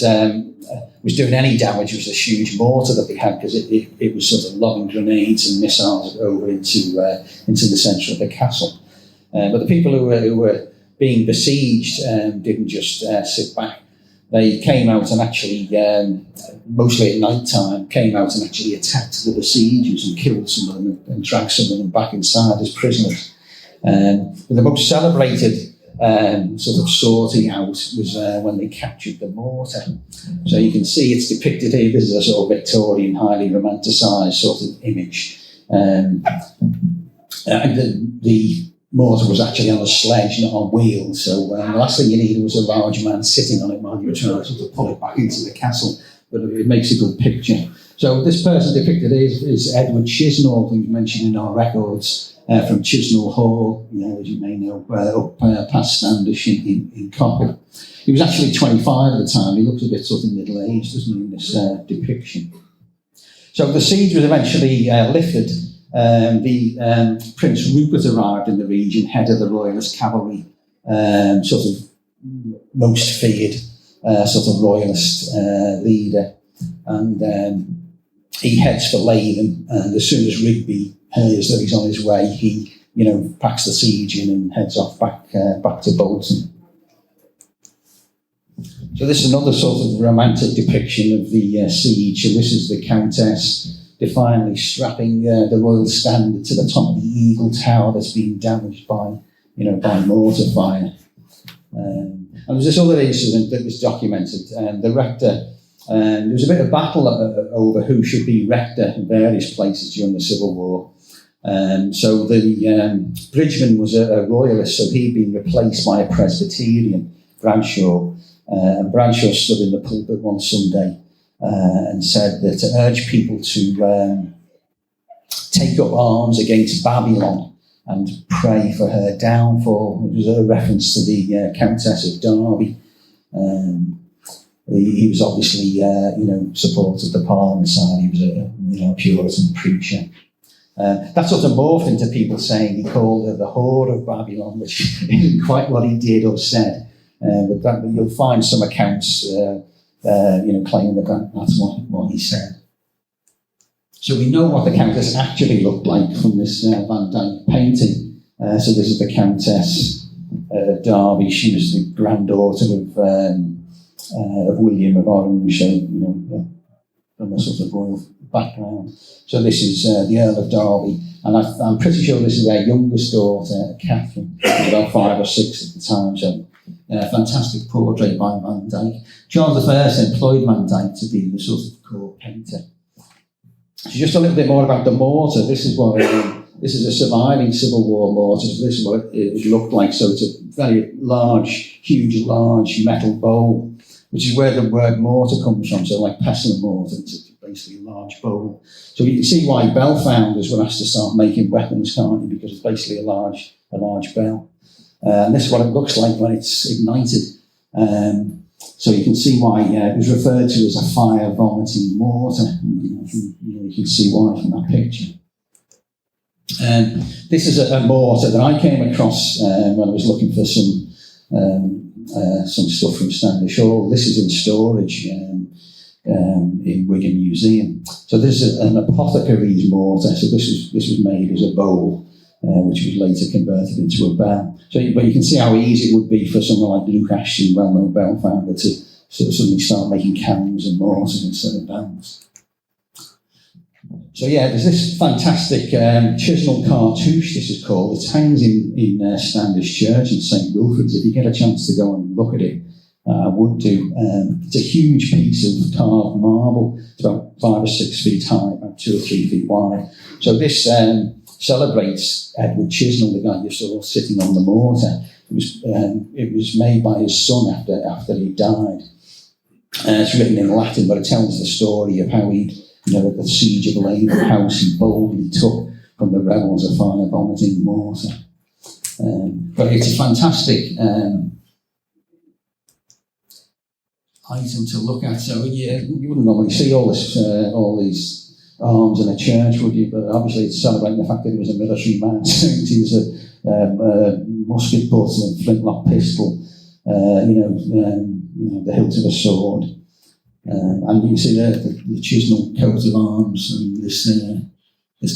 was doing any damage was this huge mortar that they had, because it was sort of lobbing grenades and missiles over into the centre of the castle. But the people who were being besieged didn't just sit back. They came out and actually, mostly at night time, came out and actually attacked the besiegers and killed some of them and dragged some of them back inside as prisoners. But the most celebrated sort of sorting out was when they captured the mortar. So you can see it's depicted here. This is a sort of Victorian, highly romanticised sort of image. The mortar was actually on a sledge, not on wheels. So the last thing you needed was a large man sitting on it while you were trying to sort of pull it back into the castle. But it makes a good picture. So this person depicted is Edward Chisnall, who's mentioned in our records, from Chisnall Hall, as you may know, up past Standish in Coppell. He was actually 25 at the time. He looks a bit sort of middle-aged, doesn't he, in this depiction. So the siege was eventually lifted. Prince Rupert arrived in the region, head of the Royalist cavalry, sort of most feared sort of Royalist leader, and he heads for Latham. And as soon as Rigby hears that he's on his way, he packs the siege in and heads off back to Bolton. So this is another sort of romantic depiction of the siege. So this is the Countess defiantly strapping the royal standard to the top of the Eagle Tower that's been damaged by mortar fire. And there's this other incident that was documented. The rector, there was a bit of battle over who should be rector in various places during the Civil War. So the Bridgeman was a royalist, so he'd been replaced by a Presbyterian Bradshaw. And Bradshaw stood in the pulpit one Sunday and said that to urge people to take up arms against Babylon and pray for her downfall. It was a reference to the Countess of Darby. He was obviously, supported the Parliament side. He was a Puritan preacher. That sort of morphed into people saying he called her the whore of Babylon, which isn't quite what he did or said. But you'll find some accounts, claiming that that's what he said. So we know what the Countess actually looked like from this Van Dyck painting. So this is the Countess of Darby. She was the granddaughter of William of Orange, so from a sort of royal background. So this is the Earl of Darby, and I'm pretty sure this is their youngest daughter, Catherine, about 5 or 6 at the time. So fantastic portrait by Van Dyck. Charles I employed Van Dyck to be the sort of court painter. So just a little bit more about the mortar. This is what this is a surviving Civil War mortar. So this is what it looked like. So it's a very large metal bowl, which is where the word mortar comes from. So like pestle and mortar, it's basically a large bowl. So you can see why bell founders were asked to start making weapons, can't you? Because it's basically a large bell. And this is what it looks like when it's ignited. So you can see why it was referred to as a fire-vomiting mortar. You can see why from that picture. This is a mortar that I came across when I was looking for some stuff from Stanley. This is in storage in Wigan Museum. So this is an apothecary's mortar. So this was made as a bowl, which was later converted into a bell. But you can see how easy it would be for someone like Luke Ashton, well-known bell founder, to sort of suddenly start making cannons and mortars instead of bells. So there's this fantastic Chestnut Cartouche, this is called. It hangs in Standish Church in St Wilfrid's. If you get a chance to go and look at it, I would do. It's a huge piece of carved marble. It's about 5 or 6 feet high, about 2 or 3 feet wide. So this celebrates Edward Chisnell, the guy you saw sitting on the mortar. It was made by his son after he died. It's written in Latin, but it tells the story of how he'd, at the siege of Labour House, he boldly took from the rebels a fire-vomiting mortar. But it's a fantastic item to look at. So you wouldn't normally see all these arms in a church, would you? But obviously it's celebrating the fact that he was a military man. He was a musket butt and flintlock pistol, the hilt of a sword. And you can see the Chisnell coat of arms and this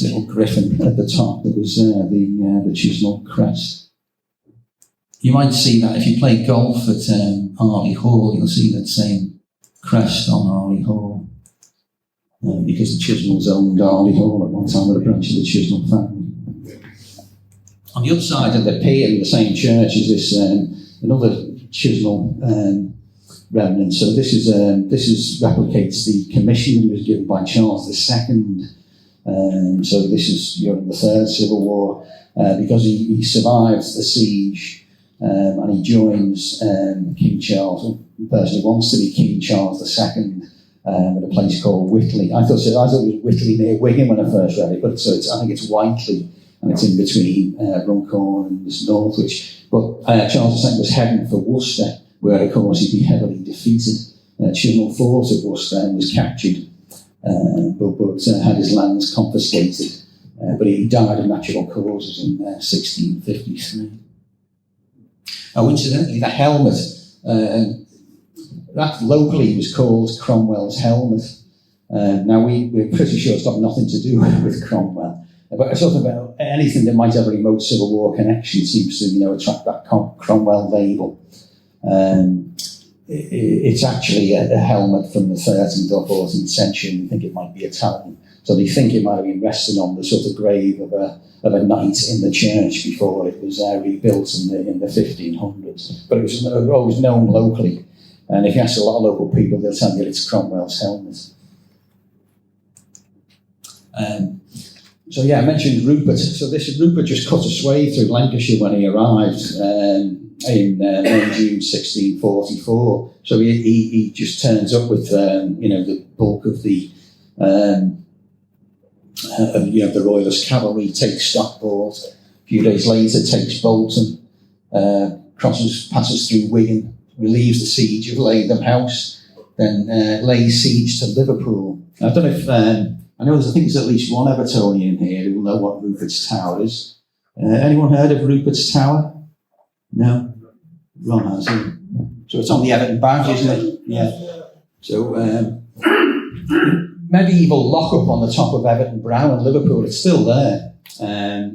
little griffin at the top that was the Chisnell crest. You might see that if you play golf at Arley Hall, you'll see that same crest on Arley Hall. Because the Chisnells owned Arley Hall at one time with a branch of the Chisnell family. On the other side of the pier in the same church is this another Chisnell remnant. So this replicates the commission that was given by Charles II. So this is during the Third Civil War, because he survives the siege and he joins King Charles, the person who wants to be King Charles II. At a place called Whitley. I thought it was Whitley near Wigan when I first read it, but I think it's Whiteley, and it's in between Runcorn and Northwich. But Charles II was heading for Worcester, where of course he'd be heavily defeated. Chisnell fought at Worcester and was captured, but had his lands confiscated. But he died of natural causes in 1653. Incidentally, the helmet. That locally was called Cromwell's helmet. Now we're pretty sure it's got nothing to do with Cromwell, but sort of anything that might have a remote Civil War connection seems to attract that Cromwell label. It's actually a helmet from the 13th or 14th century. I think it might be Italian, so they think it might have been resting on the sort of grave of a knight in the church before it was rebuilt in the 1500s. But it was always known locally. And if you ask a lot of local people, they'll tell you it's Cromwell's helmet. So yeah, I mentioned Rupert. So this Rupert just cut a swathe through Lancashire when he arrived in May, June 1644. So he just turns up with the bulk of the the Royalist cavalry, takes Stockport. A few days later, takes Bolton, passes through Wigan, relieves the siege of Latham House, then lays siege to Liverpool. I don't know if I think there's at least one Evertonian here who will know what Rupert's Tower is. Anyone heard of Rupert's Tower? No? Ron has it. So it's on the Everton badge, isn't it? Yeah. So medieval lock-up on the top of Everton Brow in Liverpool. It's still there.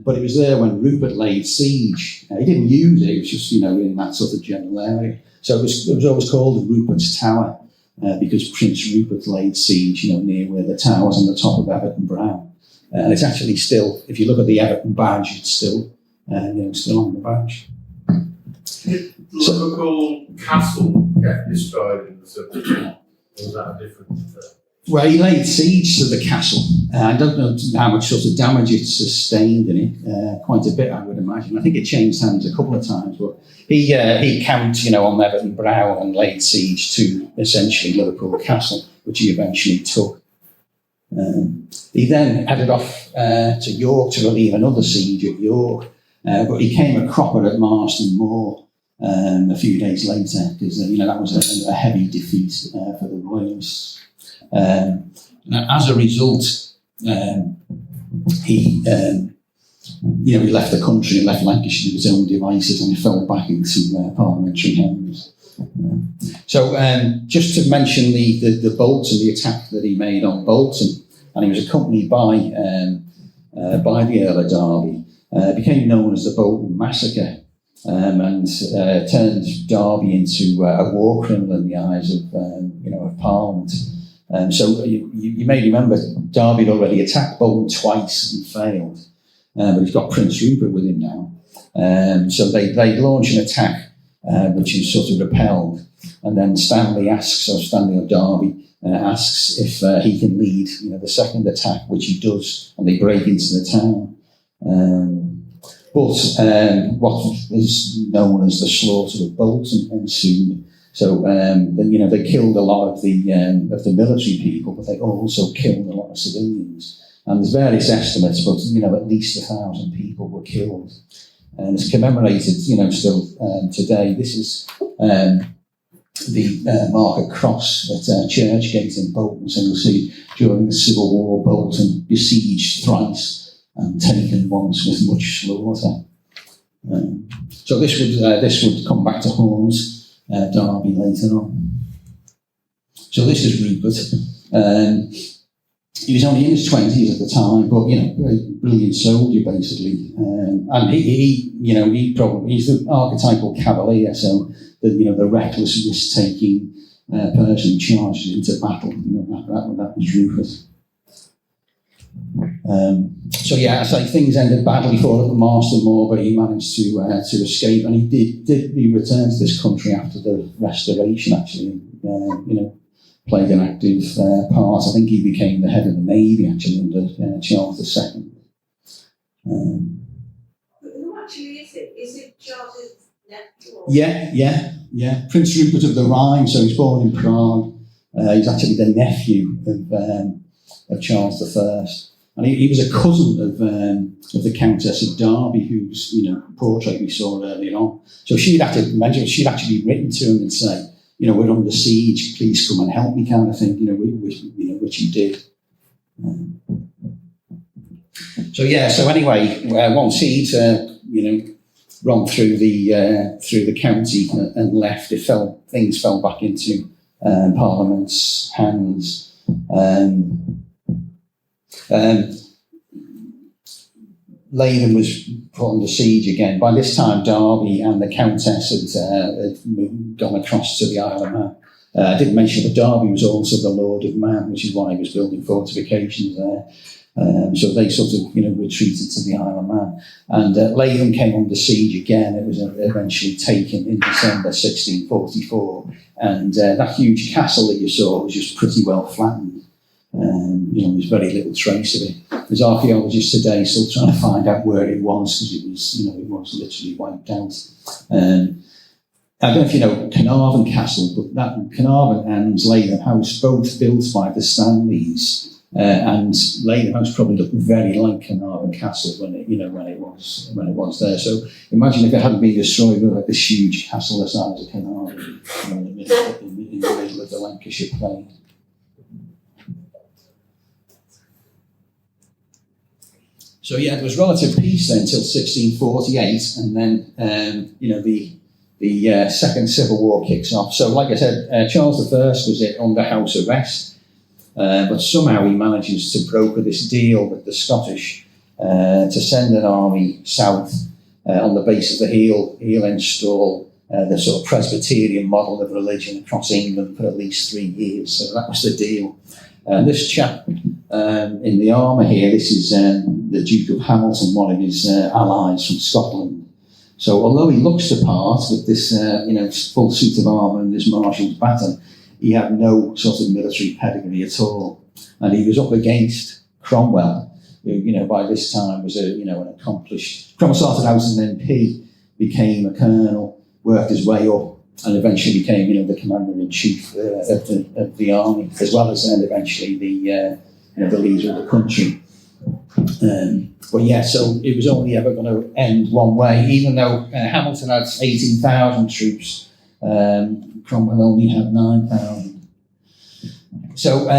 But it was there when Rupert laid siege. He didn't use it, it was just, in that sort of general area. So it was always called Rupert's Tower. Because Prince Rupert laid siege, near where the tower's on the top of Everton Brow. And it's actually still, if you look at the Everton badge, it's still, still on the badge. Did Liverpool Castle get destroyed in the Civil War? Or was that a different Well, he laid siege to the castle. I don't know how much sort of damage it sustained in it. Quite a bit, I would imagine. I think it changed hands a couple of times, but he camped, on Everton Brow and laid siege to essentially Liverpool Castle, which he eventually took. He then headed off to York to relieve another siege at York, but he came a cropper at Marston Moor a few days later, because that was a heavy defeat for the Royalists. As a result, he left the country and left Lancashire to his own devices, and he fell back into parliamentary hands. So just to mention the Bolton, the attack that he made on Bolton, and he was accompanied by the Earl of Derby, became known as the Bolton Massacre, and turned Derby into a war criminal in the eyes of Parliament. So you may remember Derby had already attacked Bolton twice and failed, but he's got Prince Rupert with him now. So they launch an attack, which is sort of repelled, and then Stanley of Darby asks if he can lead the second attack, which he does, and they break into the town. But what is known as the slaughter of Bolton ensued. So they killed a lot of the military people, but they also killed a lot of civilians. And there's various estimates, but at least 1,000 people were killed. And it's commemorated, still today. This is the market cross at Churchgate in Bolton. So you'll see during the Civil War, Bolton besieged thrice and taken once with much slaughter. So this would come back to Horns. Derby later on. So this is Rupert. He was only in his 20s at the time, but very brilliant soldier basically. And he's the archetypal cavalier, so the reckless risk-taking person charges into battle. That was Rupert. So I say things ended badly for him at Marston Moor, but he managed to escape, and he returned to this country after the Restoration. Actually, played an active part. I think he became the head of the Navy actually under Charles II. Who actually is it? Is it Charles' nephew? Yeah. Prince Rupert of the Rhine. So he's born in Prague. He's actually the nephew of Charles I. And he was a cousin of the Countess of Darby, whose portrait we saw earlier on. So she'd actually written to him and say, we're under siege, please come and help me, kind of thing. Which he did. So anyway, once he'd run through the county and left, things fell back into Parliament's hands. Latham was put under siege again. By this time, Derby and the Countess had gone across to the Isle of Man. I didn't mention, but Derby was also the Lord of Man, which is why he was building fortifications there. So they sort of, retreated to the Isle of Man. And Latham came under siege again. It was eventually taken in December 1644. And that huge castle that you saw was just pretty well flattened. There's very little trace of it. There's archaeologists today still trying to find out where it was, because it was, it was literally wiped out. I don't know if you know Carnarvon Castle, but that Carnarvon and Latham House, both built by the Stanleys, and Latham House probably looked very like Carnarvon Castle when it was there. So imagine if it hadn't been destroyed, with like this huge castle the size of Carnarvon in the middle of the Lancashire plain. So yeah, there was relative peace then until 1648, and then the Second Civil War kicks off. So like I said, Charles I was under house arrest, but somehow he manages to broker this deal with the Scottish to send an army south on the basis that he'll install the sort of Presbyterian model of religion across England for at least 3 years. So that was the deal. This chap in the armour here, this is the Duke of Hamilton, one of his allies from Scotland. So although he looks the part with this full suit of armour and this marshal's baton, he had no sort of military pedigree at all. And he was up against Cromwell, who by this time was an accomplished... Cromwell started out as an MP, became a colonel, worked his way up, and eventually became, the commander-in-chief of the army, as well as then eventually the leader of the country. But yeah, so it was only ever going to end one way, even though Hamilton had 18,000 troops, Cromwell only had 9,000. So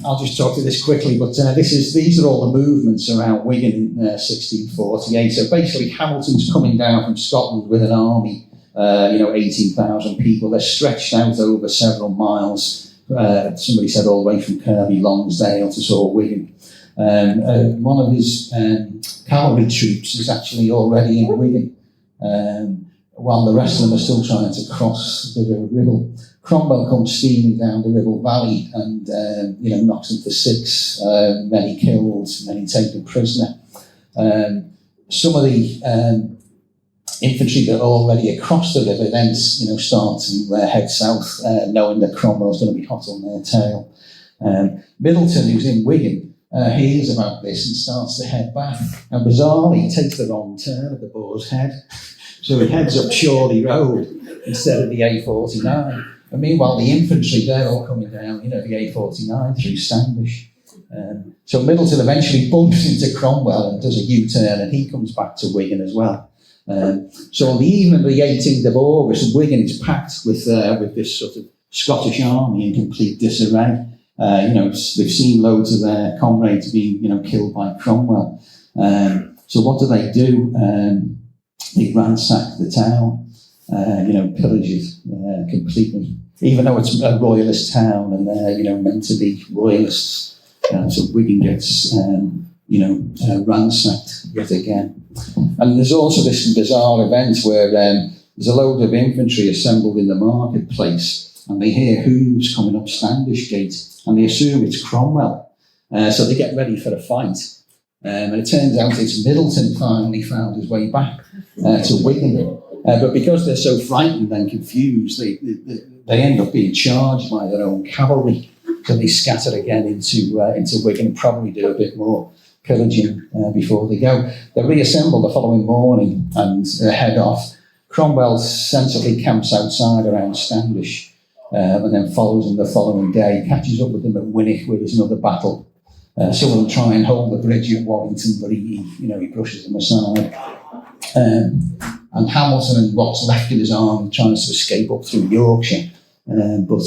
I'll just talk to this quickly, but these are all the movements around Wigan in 1648. So basically Hamilton's coming down from Scotland with an army, 18,000 people. They're stretched out over several miles. Somebody said all the way from Kirby, Lonsdale to sort of Wigan. One of his cavalry troops is actually already in Wigan, while the rest of them are still trying to cross the River Ribble. Cromwell comes steaming down the Ribble Valley and knocks them for 6, many killed, many taken prisoner. Some of the infantry that are already across the river then start to head south, knowing that Cromwell's going to be hot on their tail. Middleton, who's in Wigan, hears about this and starts to head back, and bizarrely he takes the wrong turn at the Boar's Head, so he heads up Chorley Road instead of the A49. And meanwhile the infantry, they're all coming down the A49 through Standish. So Middleton eventually bumps into Cromwell and does a U-turn, and he comes back to Wigan as well. So on the evening of the 18th of August, Wigan is packed with this sort of Scottish army in complete disarray. They've seen loads of their comrades being, killed by Cromwell. So what do? They ransack the town, pillage it completely, even though it's a royalist town and they're, meant to be royalists. So Wigan gets, ransacked yet again. And there's also this bizarre event where there's a load of infantry assembled in the marketplace, and they hear hooves coming up Standish Gate, and they assume it's Cromwell. So they get ready for a fight. And it turns out it's Middleton finally found his way back to Wigan. But because they're so frightened and confused, they end up being charged by their own cavalry. So they scatter again into Wigan and probably do a bit more pillaging before they go. They reassemble the following morning and head off. Cromwell sensibly camps outside around Standish, and then follows them the following day, catches up with them at Winnick, where there's another battle. Some of them try and hold the bridge at Warrington, but he brushes them aside. And Hamilton and what's left of his army tries to escape up through Yorkshire, but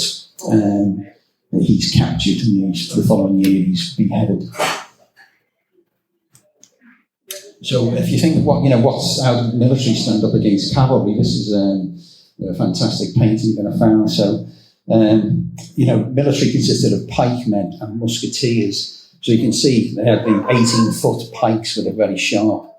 he's captured, and the following year he's beheaded. So if you think what's how the military stand up against cavalry, this is a fantastic painting that I found. So military consisted of pikemen and musketeers. So you can see they had the 18-foot pikes with a very sharp,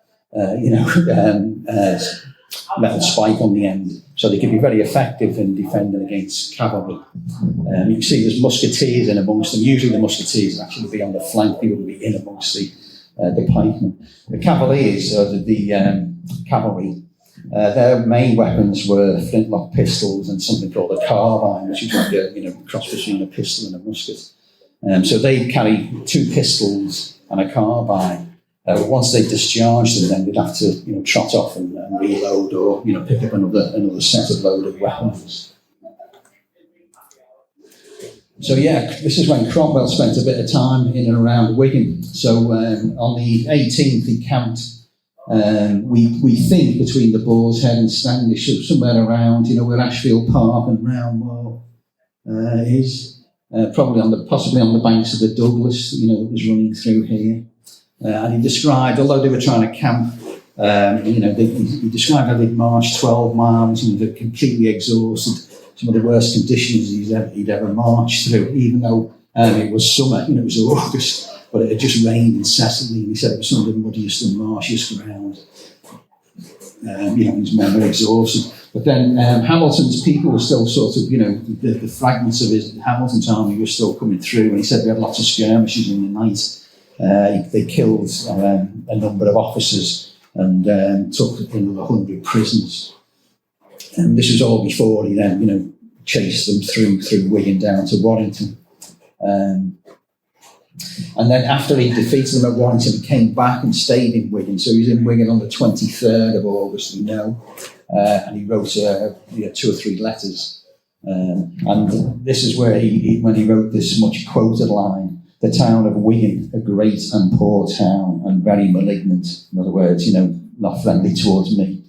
metal spike on the end. So they could be very effective in defending against cavalry. You can see there's musketeers in amongst them. Usually the musketeers would actually be on the flank. They wouldn't be in amongst the pikemen. The cavaliers, the cavalry, their main weapons were flintlock pistols and something called a carbine, which is like a cross between a pistol and a musket. So they carry 2 pistols and a carbine. Once they discharged them, then they'd have to, trot off and reload, or pick up another set of loaded weapons. So this is when Cromwell spent a bit of time in and around Wigan. So on the 18th, he camped. We think between the Boar's Head and Stanley, somewhere around, where Ashfield Park and Roundmoor is, possibly on the banks of the Douglas, that was running through here. And he described, although they were trying to camp, he described how they'd marched 12 miles and they're completely exhausted. Some of the worst conditions he'd ever marched through, even though it was summer, it was August, but it had just rained incessantly, and he said it was some of the muddiest and marshiest ground. His men were exhausted. But then Hamilton's people were still sort of, the fragments of Hamilton's army were still coming through, and he said we had lots of skirmishes in the night. They killed a number of officers and took another 100 prisoners. And this was all before he then, chased them through Wigan down to Warrington. And then after he defeated them at Warrington, he came back and stayed in Wigan. So he was in Wigan on the 23rd of August, and he wrote 2 or 3 letters. And this is where when he wrote this much quoted line, "The town of Wigan, a great and poor town, and very malignant," in other words, not friendly towards me,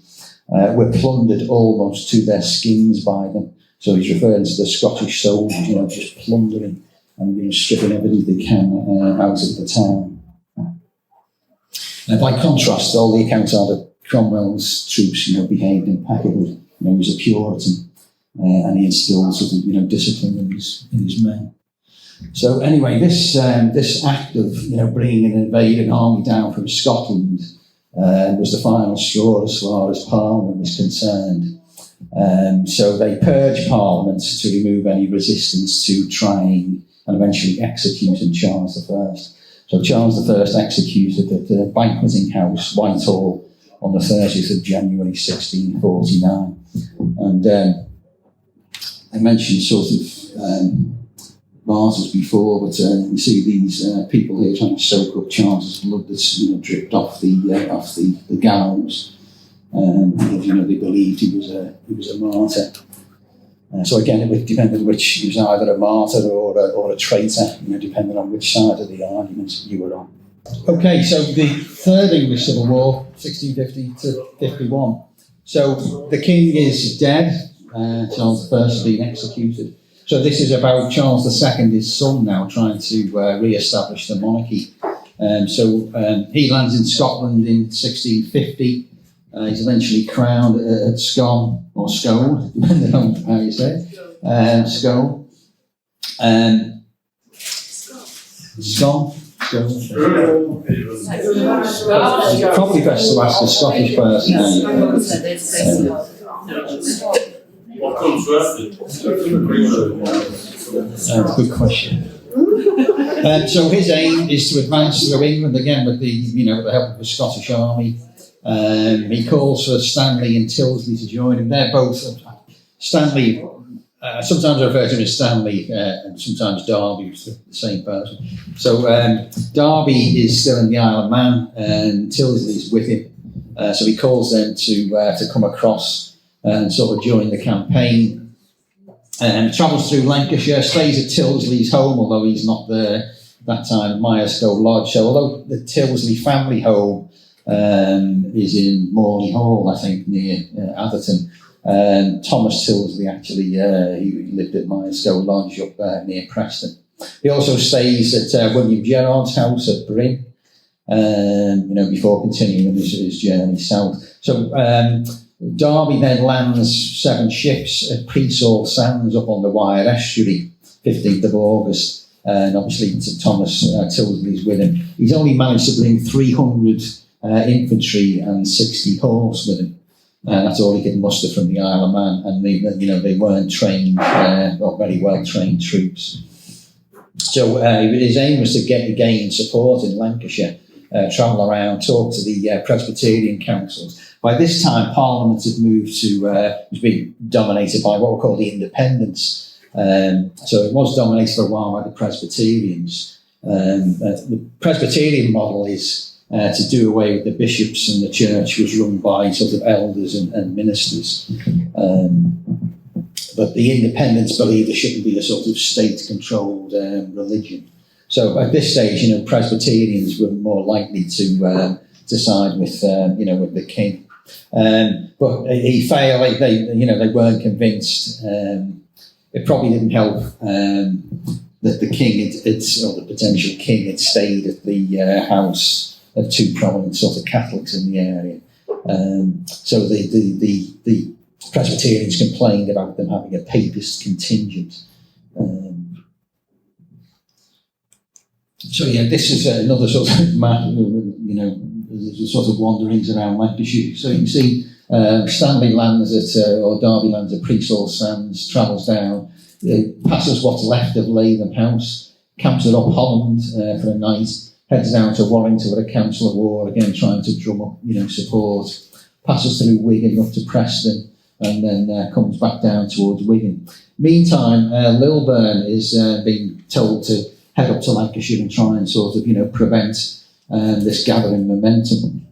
"were plundered almost to their skins by them." So he's referring to the Scottish soldiers, just plundering and stripping everything they can out of the town. By contrast, all the accounts are that Cromwell's troops, behaved impeccably. He was a Puritan, and he instilled sort of, discipline in his men. So anyway, this act of bringing an invading army down from Scotland was the final straw as far as Parliament was concerned. So they purged Parliament to remove any resistance to trying and eventually executing Charles I. So Charles I executed at the Banqueting House, Whitehall, on the 30th of January 1649. And I mentioned sort of martyrs before, but you see these people here trying to soak up Charles's blood that's dripped off the gallows. They believed he was a martyr. So again, it would depend on which he was either a martyr or a traitor, depending on which side of the argument you were on. Okay, so the Third English Civil War, 1650 to 51. So the king is dead. Charles I has been executed. So this is about Charles II, his son, now trying to re-establish the monarchy. He lands in Scotland in 1650. He's eventually crowned at Scone, or Scone, depending on how you say it. Scone. Scone. Probably best to ask a Scottish person. What comes first? Good question. So his aim is to advance through England again with the help of the Scottish army. He calls for Stanley and Tyldesley to join him. They're both Stanley. Sometimes I refer to him as Stanley, and sometimes Darby, who's the same person. So Darby is still in the Isle of Man, and Tyldesley's with him. So he calls them to come across and sort of join the campaign. And travels through Lancashire, stays at Tyldesley's home, although he's not there that time, at Myerscough Lodge. So although the Tyldesley family home is in Morley Hall, I think, near Atherton, Thomas Tyldesley actually he lived at Myerscough Lodge up near Preston. He also stays at William Gerard's house at Bryn, before continuing his journey south. So Darby then lands 7 ships at Preesall Sands up on the Wyre Estuary, 15th of August, and obviously Thomas Tyldesley's with him. He's only managed to bring 300 infantry and 60 horse with him. That's all he could muster from the Isle of Man, and they weren't trained, or very well trained troops. So his aim was to gain support in Lancashire, travel around, talk to the Presbyterian councils. By this time, Parliament had moved to was being dominated by what were called the Independents. So it was dominated for a while by the Presbyterians. The Presbyterian model is to do away with the bishops, and the church was run by sort of elders and ministers. But the independents believe there shouldn't be a sort of state-controlled religion. So at this stage, Presbyterians were more likely to side with, with the king. But he failed. They weren't convinced. It probably didn't help that the king, or the potential king, had stayed at the house of two prominent sort of Catholics in the area. So the Presbyterians complained about them having a papist contingent. This is another sort of map, there's sort of wanderings around Lancashire. So you can see Stanley lands or Darby lands at Preesall Sands, travels down, passes what's left of Latham House, camps at Up Holland for a night, heads down to Warrington with a council of war, again trying to drum up, support, passes through Wigan up to Preston, and then comes back down towards Wigan. Meantime, Lilburn is being told to head up to Lancashire and try and sort of, prevent this gathering momentum.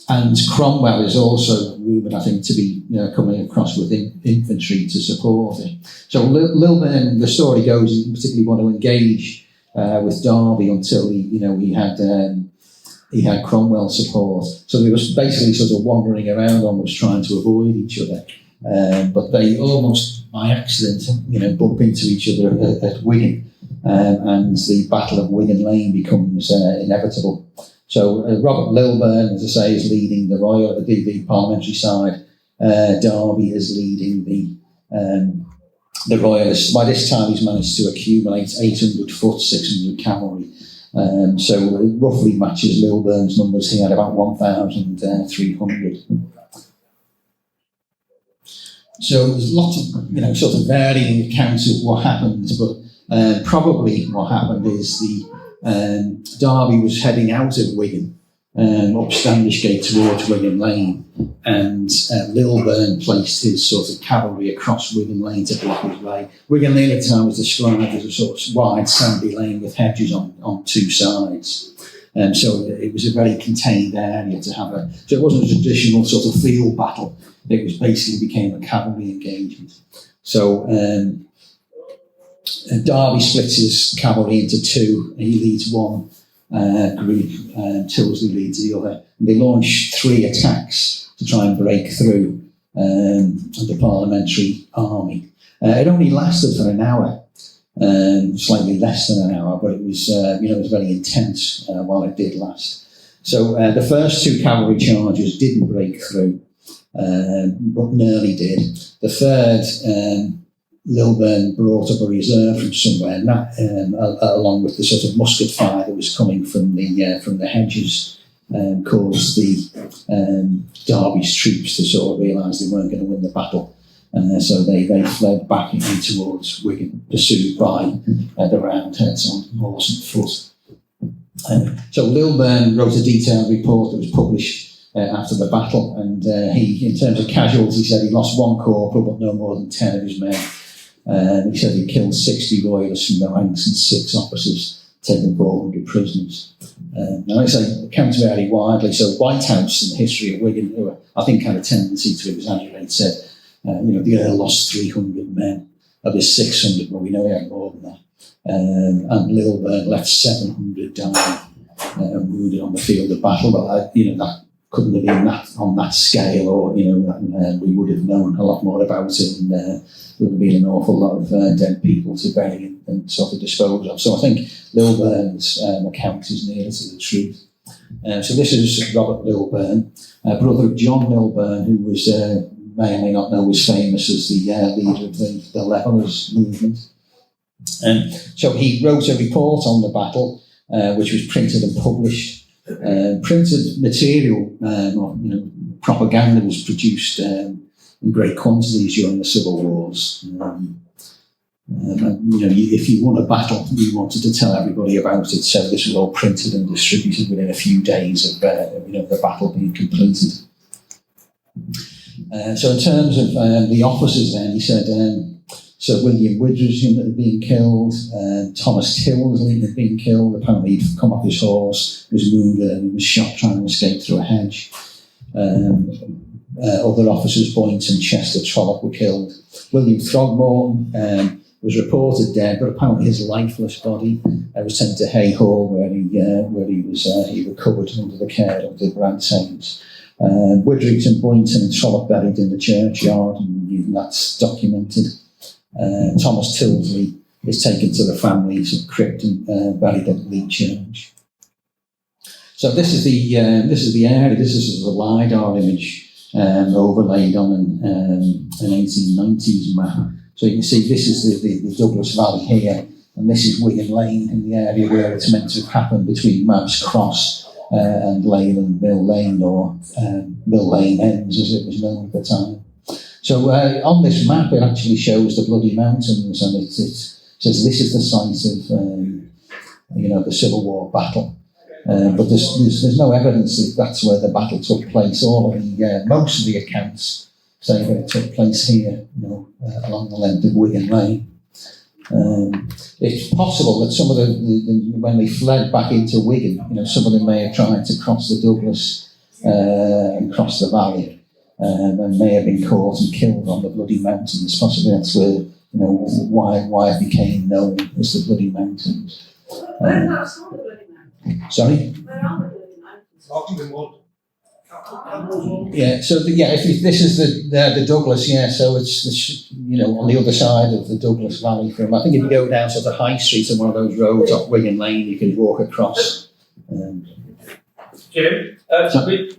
And Cromwell is also rumoured, I think, to be coming across with infantry to support him. So Lilburn, the story goes, he didn't particularly want to engage with Darby until he had Cromwell's support. So they was basically sort of wandering around, almost trying to avoid each other. But they almost by accident, bump into each other at Wigan, and the Battle of Wigan Lane becomes inevitable. So Robert Lilburn, as I say, is leading the parliamentary side. Darby is leading the royalists. By this time, he's managed to accumulate 800 foot, 600 cavalry. So roughly matches Lilburn's numbers. He had about 1,300. So there's lots of, sort of varying accounts of what happened, but probably what happened is Darby was heading out of Wigan, up Standish Gate towards Wigan Lane, and Lilburn placed his sort of cavalry across Wigan Lane to block his way. Wigan Lane at the time was described as a sort of wide sandy lane with hedges on two sides. So it was a very contained area to have so it wasn't a traditional sort of field battle. It was basically became a cavalry engagement. So Darby splits his cavalry into two. He leads one group, Tyldesley leads the other. And they launch 3 attacks to try and break through the parliamentary army. It only lasted for an hour, slightly less than an hour, but it was it was very intense while it did last. So the first 2 cavalry charges didn't break through, but nearly did. The third, Lilburn brought up a reserve from somewhere, and that, along with the sort of musket fire that was coming from the hedges, caused the Darby's troops to sort of realise they weren't going to win the battle. So they fled back in towards Wigan, pursued by the Roundheads on horse and foot. So Lilburn wrote a detailed report that was published after the battle, and he, in terms of casualties, he said he lost 1 corporal but no more than 10 of his men. He said he killed 60 royalists from the ranks and 6 officers, taking 400 prisoners. Now, like I say, accounts vary widely. So White House in the history of Wigan, who I think had a tendency to exaggerate, said, the Earl lost 300 men of his 600, but we know he had more than that. And Lilburn left 700 dying and wounded on the field of battle. But that couldn't have been that on that scale, or we would have known a lot more about it, and there would have been an awful lot of dead people to bury and sort of dispose of. So I think Lilburn's account is nearer to the truth. So this is Robert Lilburn, brother of John Lilburn, who was may or may not know was famous as the leader of the Levellers movement. So he wrote a report on the battle, which was printed and published. Printed material, propaganda was produced in great quantities during the civil wars. If you won a battle, you wanted to tell everybody about it. So this was all printed and distributed within a few days of the battle being completed. So in terms of the officers, then he said Sir William Widdrington had been killed, Thomas Tilsley had been killed. Apparently he'd come off his horse, was wounded and was shot trying to escape through a hedge. Other officers, Boynton, Chester, Trollope were killed. William Throgmorton was reported dead, but apparently his lifeless body was taken to Hay Hall, where he recovered under the care of the Bradsames. Widdrington, Boynton, and Trollope buried in the churchyard, and that's documented. Thomas Tilsley is taken to the family's crypt and buried at Lee Church. So this is the area. This is the LiDAR image overlaid on an 1890s map. So you can see this is the Douglas Valley here, and this is Wigan Lane in the area where it's meant to have happened between Mouse Cross and Leyland Mill Lane, or Mill Lane Ends as it was known at the time. So on this map it actually shows the Bloody Mountains, and it says this is the site of the Civil War battle. But there's no evidence that that's where the battle took place. Most of the accounts say that it took place here, along the length of Wigan Lane. It's possible that some of when they fled back into Wigan, some of them may have tried to cross the Douglas and cross the valley, and may have been caught and killed on the Bloody Mountains. Possibly that's where why it became known as the Bloody Mountains. Whereabouts are the Bloody Mountains? Sorry. Where are the Bloody Mountains? Yeah, so this is the Douglas, so it's on the other side of the Douglas Valley from, I think if you go down to the High Street on one of those roads off Wigan Lane, you can walk across. Jim, there's a lady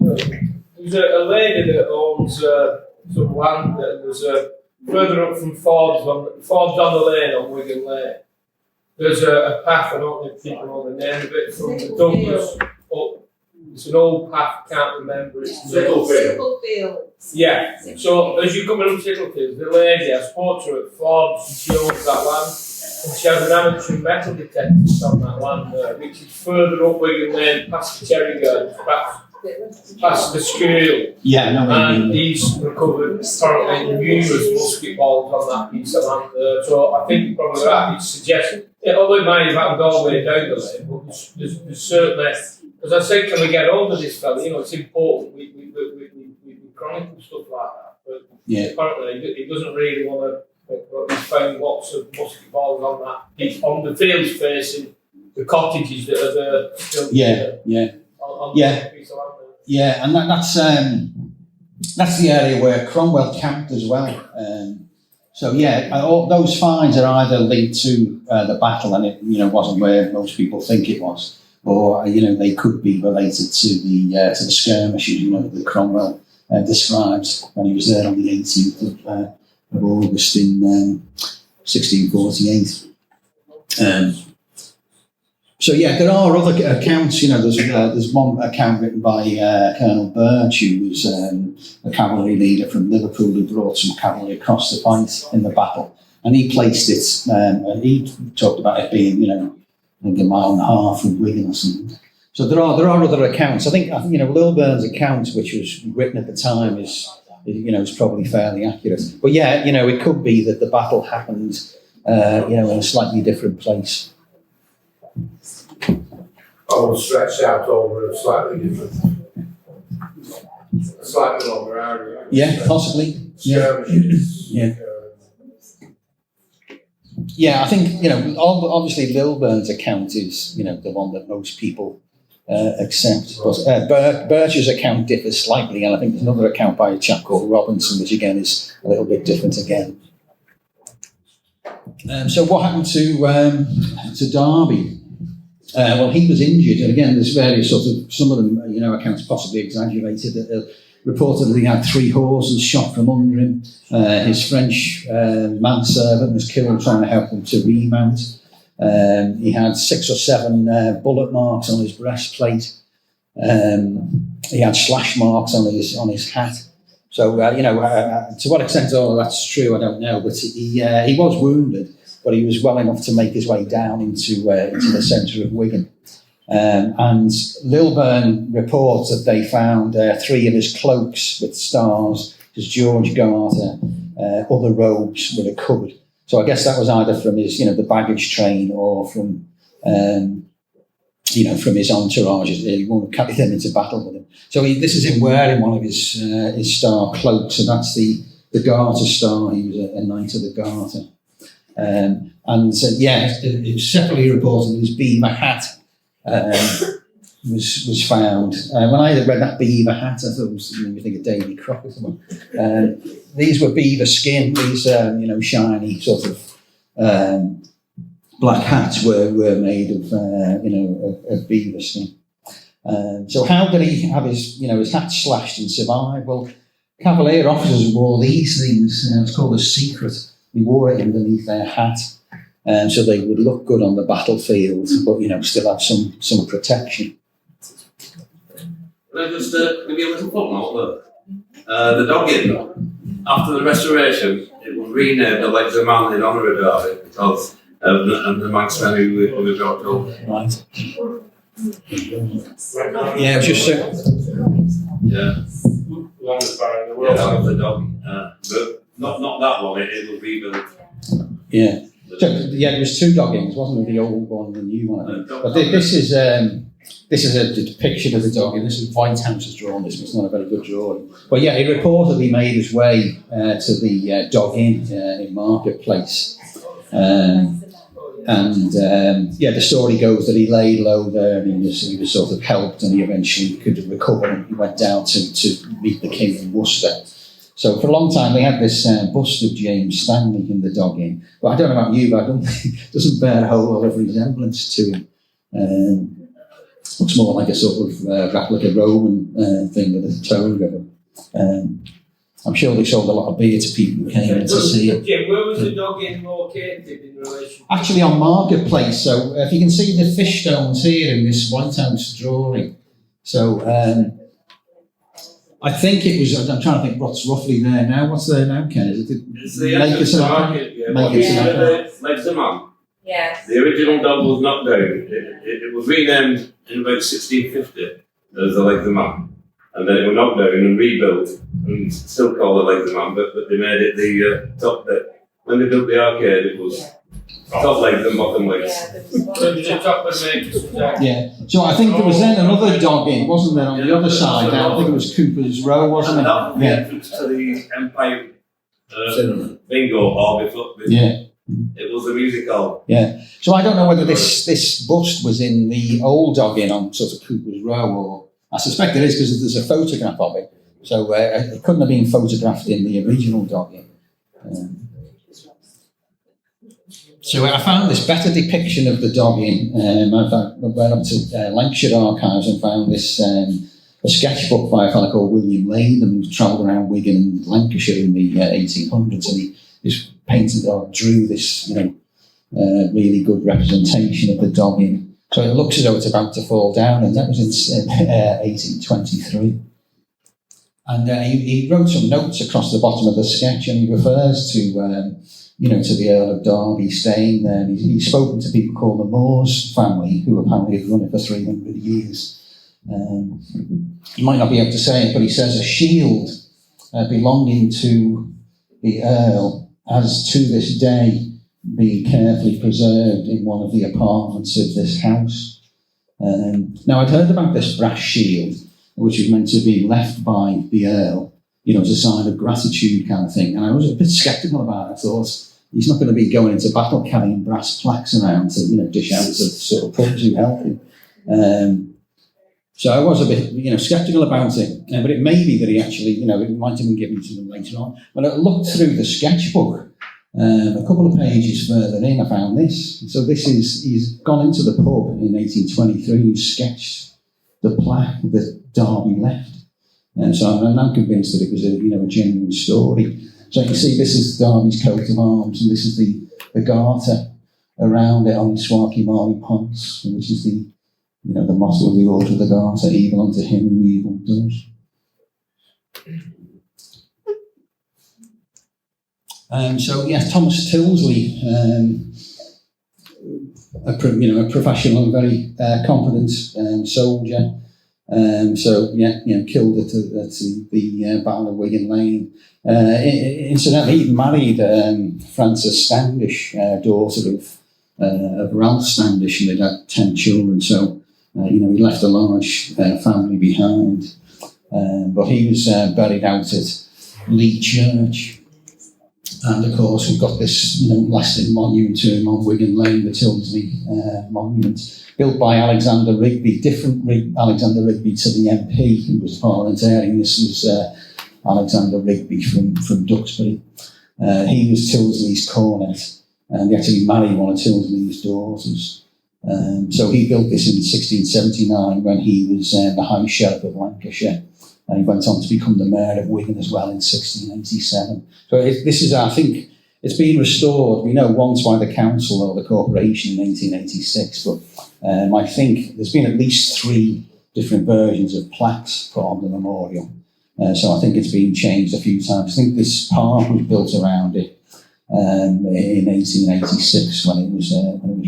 that owns some land that there's further up from Forbes on the lane on Wigan Lane. There's a path, I don't know if people know the name of it, from the Douglas up. It's an old path, can't remember. It's Sicklefields. Yeah. So as you're coming up Sicklefields, the lady, I spoke to her at Forbes, and she owns that land, and she has an amateur metal detector on that land there, which is further up Wigan Lane, past the Cherry Gardens, past the school. Yeah, and he's recovered apparently numerous musket balls on that piece of land there. So I think you're probably right. It's suggesting, although it might have happened all the way down the lane, but there's certainly. As I said, can we get hold of this fella? It's important. We chronicle stuff like that. But apparently, he doesn't really want to. He's found lots of musket balls on that piece, on the fields facing the cottages that are there still. On that piece of land there. Yeah, and that's the area where Cromwell camped as well. All those finds are either linked to the battle, and it wasn't where most people think it was. Or they could be related to the skirmishes that Cromwell describes when he was there on the 18th of August in 1648. There are other accounts. There's one account written by Colonel Birch, who was a cavalry leader from Liverpool, who brought some cavalry across to fight in the battle, and he placed it. He talked about it being I think a mile and a half from Wigan or something. So there are other accounts. I think Lilburn's account, which was written at the time, is probably fairly accurate. But it could be that the battle happened in a slightly different place. Or stretched out over a slightly longer area. Yeah, possibly. Yeah, I think, obviously Lilburn's account is, the one that most people accept. But Birch's account differs slightly, and I think there's another account by a chap called Robinson, which again is a little bit different again. So what happened to Darby? Well, he was injured, and again, there's various some of them, accounts possibly exaggerated. Reportedly, he had 3 horses shot from under him. His French manservant was killed trying to help him to remount. He had 6 or 7 bullet marks on his breastplate. He had slash marks on his hat. So, to what extent all of that's true, I don't know. But he was wounded, but he was well enough to make his way down into the centre of Wigan. And Lilburn reports that they found 3 of his cloaks with stars, his George Garter, other robes were recovered. So I guess that was either from his, the baggage train or from, from his entourage. He won't carry them into battle with him. So this is him wearing one of his star cloaks, and that's the Garter star. He was a knight of the Garter. It was separately reported that his beaver hat was found. When I read that beaver hat, I thought it was, you think of Davy Crockett. These were beaver skin. These, shiny sort of black hats were made of beaver skin. So how did he have his hat slashed and survive? Well, Cavalier officers wore these things. It's called a secret. They wore it underneath their hat, so they would look good on the battlefield, but still have some protection. Can I just give you a little footnote? The dogging, after the Restoration, it was renamed the Legs of Man in honour of Darby because of the Manxmen who were brought over. Right. Yeah, it was just Yeah. Longest barrow in the Yeah, world. that was the dog. But not that one, it was rebuilt. Yeah. So, there was two doggings, wasn't there? The old one and the new one, I think. But this is a depiction of the dogging. This is Whitehouse has drawn this, but it's not a very good drawing. But yeah, he reportedly made his way to the dogging in Marketplace. The story goes that he lay low there and he was sort of helped, and he eventually could recover, and he went down to meet the king in Worcester. So for a long time they had this bust of James Stanley in the dogging, but I don't know about you, but I don't think it doesn't bear a whole lot of resemblance to him. Looks more like a sort of replica Roman thing with a toga. I'm sure they sold a lot of beer to people who came in to see it. Jim, where was the dogging located in relation? Actually on Marketplace, so if you can see the fish stones here in this Whitehouse drawing. So I think it was, I'm trying to think what's roughly there now. What's there now, Ken? Is it It's the entrance market, Legs of Man. Yes. The original dog was knocked down. It was renamed in about 1650 as the Legs of Man. And then it was knocked down and rebuilt and still called the Legs of Man, but they made it the top bit. When they built the arcade, it was top legs and bottom legs. So did the top and make Yeah. So I think there was then another dogging, wasn't there, on the other side? I think it was Cooper's Row, wasn't And it? that was the entrance to the Empire bingo hall before. Yeah. It was a music hall. Yeah. So I don't know whether this bust was in the old dogging on sort of Cooper's Row, or I suspect it is because there's a photograph of it. So it couldn't have been photographed in the original dogging. So I found this better depiction of the dogging. I went up to Lancashire Archives and found this a sketchbook by a fellow called William Latham, who travelled around Wigan and Lancashire in the 1800s, and he just painted or drew this, really good representation of the dogging. So it looks as though it's about to fall down, and that was in 1823. And he wrote some notes across the bottom of the sketch, and he refers to the Earl of Darby staying there. He's spoken to people called the Moores family, who apparently had run it for 300 years. You might not be able to say it, but he says a shield belonging to the Earl has to this day been carefully preserved in one of the apartments of this house. Now, I'd heard about this brass shield, which was meant to be left by the Earl, as a sign of gratitude kind of thing. And I was a bit sceptical about it. I thought, he's not going to be going into battle carrying brass plaques around to, dish out to sort of pubs who help him. So I was a bit, sceptical about it. But it may be that he actually, it might have been given to them later on. When I looked through the sketchbook, a couple of pages further in, I found this. So he's gone into the pub in 1823 and sketched the plaque that Darby left. And so I'm now convinced that it was a genuine story. So you can see this is Darby's coat of arms, and this is the garter around it on Swarky Marley Ponce, which is the motto of the Order of the Garter, evil unto him who evil does. Thomas Tilsley, a professional and very competent soldier, Killed at the Battle of Wigan Lane. Incidentally, he married Frances Standish, daughter of Ralph Standish, and they'd had 10 children. So, he left a large family behind. But he was buried out at Lee Church. And of course, we've got this, lasting monument to him on Wigan Lane, the Tildesley Monument, built by Alexander Rigby, different Alexander Rigby to the MP who was parliamentarian. This was Alexander Rigby from Duxbury. He was Tildesley's cornet, and he actually married one of Tildesley's daughters. So he built this in 1679 when he was the High Sheriff of Lancashire. And he went on to become the Mayor of Wigan as well in 1687. So this is, I think, it's been restored, we know, once by the council or the corporation in 1886, but I think there's been at least 3 different versions of plaques put on the memorial. So I think it's been changed a few times. I think this park was built around it in 1886 when it was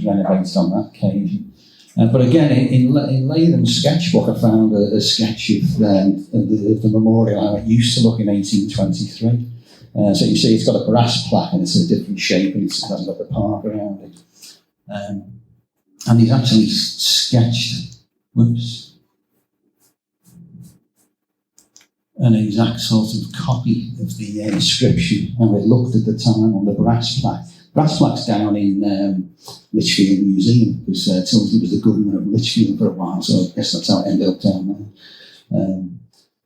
renovated on that occasion. But again, in Latham's sketchbook, I found a sketch of the memorial, how it used to look in 1823. So you see it's got a brass plaque and it's a different shape and it hasn't got the park around it. And he's actually sketched, an exact sort of copy of the inscription, how it looked at the time on the brass plaque. Brass plaque's down in Lichfield Museum, because Tildesley was the governor of Lichfield for a while, so I guess that's how it ended up down there.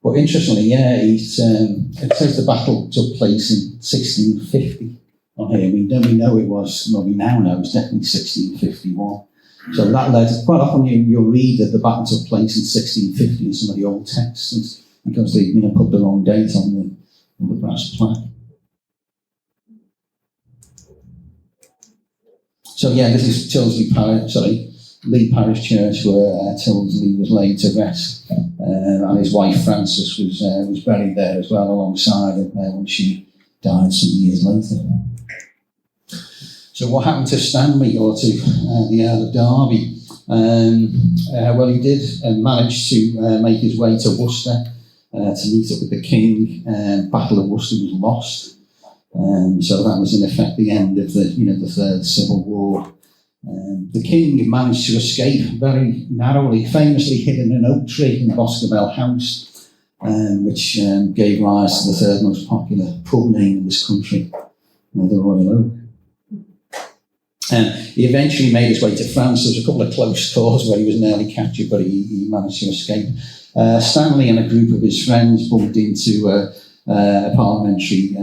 But interestingly, it says the battle took place in 1650 on here. We know it was, well, we now know it's definitely 1651. So that led, quite often you'll read that the battle took place in 1650 in some of the old texts, because they put the wrong date on the brass plaque. So this is Lee Parish Church, where Tildesley was laid to rest, and his wife Frances was buried there as well, alongside him when she died some years later. So what happened to Stanley, or to the Earl of Darby? Well, he did manage to make his way to Worcester to meet up with the king. Battle of Worcester was lost. So that was in effect the end of the Third Civil War. The king managed to escape very narrowly, famously hid in an oak tree in Boscobel House, which gave rise to the third most popular pub name in this country, the Royal Oak. He eventually made his way to France. There was a couple of close calls where he was nearly captured, but he managed to escape. Stanley and a group of his friends bumped into a parliamentary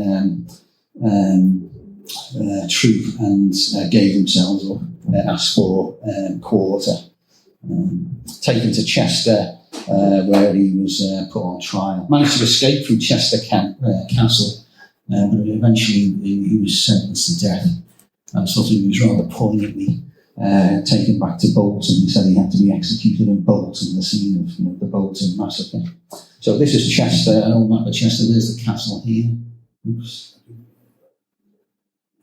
troop and gave themselves up, asked for quarter, taken to Chester, where he was put on trial. Managed to escape from Chester Castle, but eventually he was sentenced to death. And sort of he was rather poignantly taken back to Bolton. He said he had to be executed in Bolton, the scene of the Bolton Massacre. So this is Chester, an old map of Chester. There's the castle here. Oops.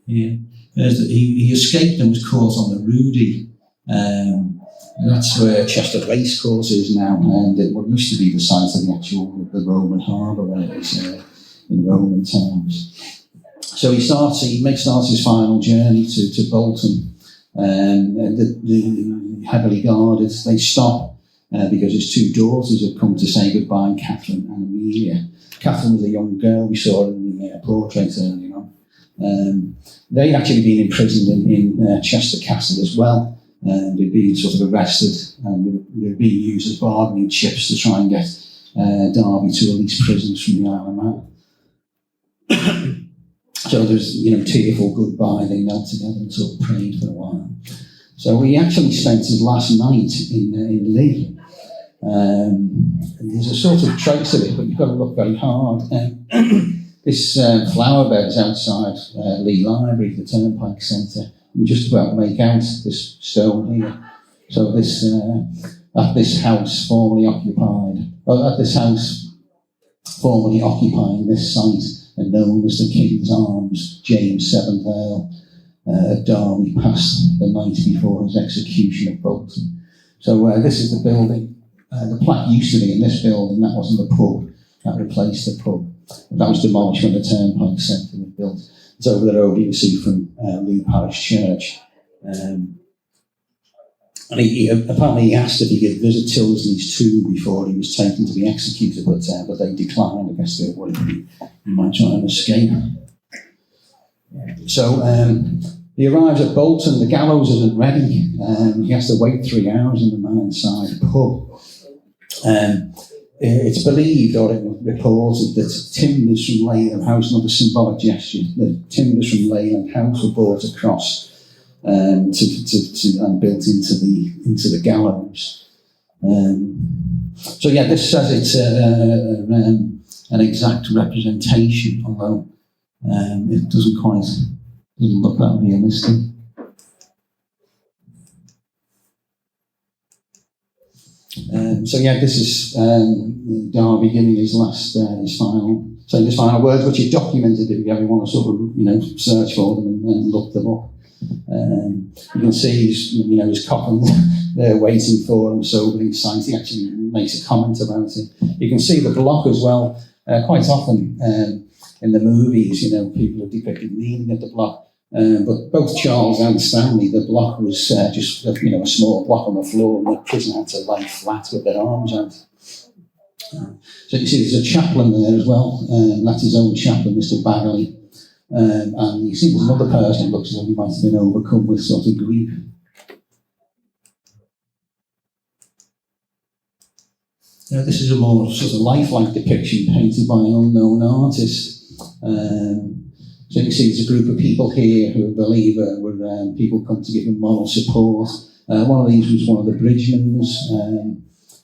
Here. He escaped and was caught on the Rudi. That's where Chester Racecourse is now, and what used to be the site of the Roman harbour, where it was in Roman times. So he starts his final journey to Bolton. The heavily guarded, they stop because his 2 daughters have come to say goodbye, Catherine and Amelia. Catherine was a young girl, we saw her in the portrait earlier on. They'd actually been imprisoned in Chester Castle as well. They'd been sort of arrested, and they'd been used as bargaining chips to try and get Darby to release prisoners from the Isle of Man. So there's, tearful goodbye. They knelt together and sort of prayed for a while. So he actually spent his last night in Lee. There's a sort of trace of it, but you've got to look very hard. This flower bed is outside Lee Library, the Turnpike Centre. You just about make out this stone here. So this at this house formerly occupying this site, and known as the King's Arms, James 7th Earl of Darby passed the night before his execution at Bolton. So this is the building. the plaque used to be in this building. That wasn't the pub. That replaced the pub. That was demolished when the Turnpike Centre was built. It's over the road you can see from Lew Parish Church. And apparently he asked if he could visit Tyldesley's tomb before he was taken to be executed, but they declined. I guess they were worried he might try and escape. So he arrives at Bolton. The gallows isn't ready. He has to wait 3 hours in the man inside pub. It's believed, or it was reported, that timbers from Leyland House, another symbolic gesture, the timbers from Leyland House were brought across and built into the gallows. So yeah, this says it's an exact representation, although it doesn't look that realistic. So yeah, this is Darby giving his final words, which he documented if you ever want to sort of search for them and look them up. You can see his coffin there waiting for him, sobering sight. He actually makes a comment about it. You can see the block as well. Quite often in the movies, people are depicted kneeling at the block. But both Charles and Stanley, the block was just a small block on the floor, and the prisoner had to lie flat with their arms out. So you see there's a chaplain there as well. That's his own chaplain, Mr. Bagley. And you see there's another person who looks as though he might have been overcome with sort of grief. This is a more sort of lifelike depiction painted by an unknown artist. So you can see there's a group of people here who believe were people come to give him moral support. One of these was one of the Bridgemans,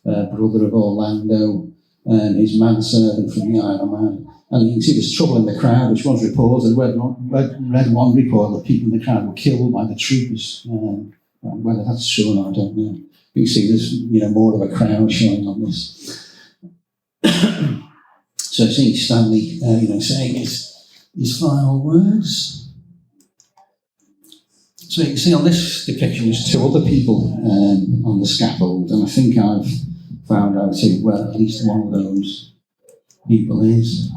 brother of Orlando, and his manservant from the Isle of Man. And you can see there's trouble in the crowd, which was reported. Read one report that people in the crowd were killed by the troopers. Whether that's true or not, I don't know. You can see there's more of a crowd showing on this. So you see Stanley, saying his final words. So you can see on this depiction there's 2 other people on the scaffold, and I think I've found out where at least one of those people is.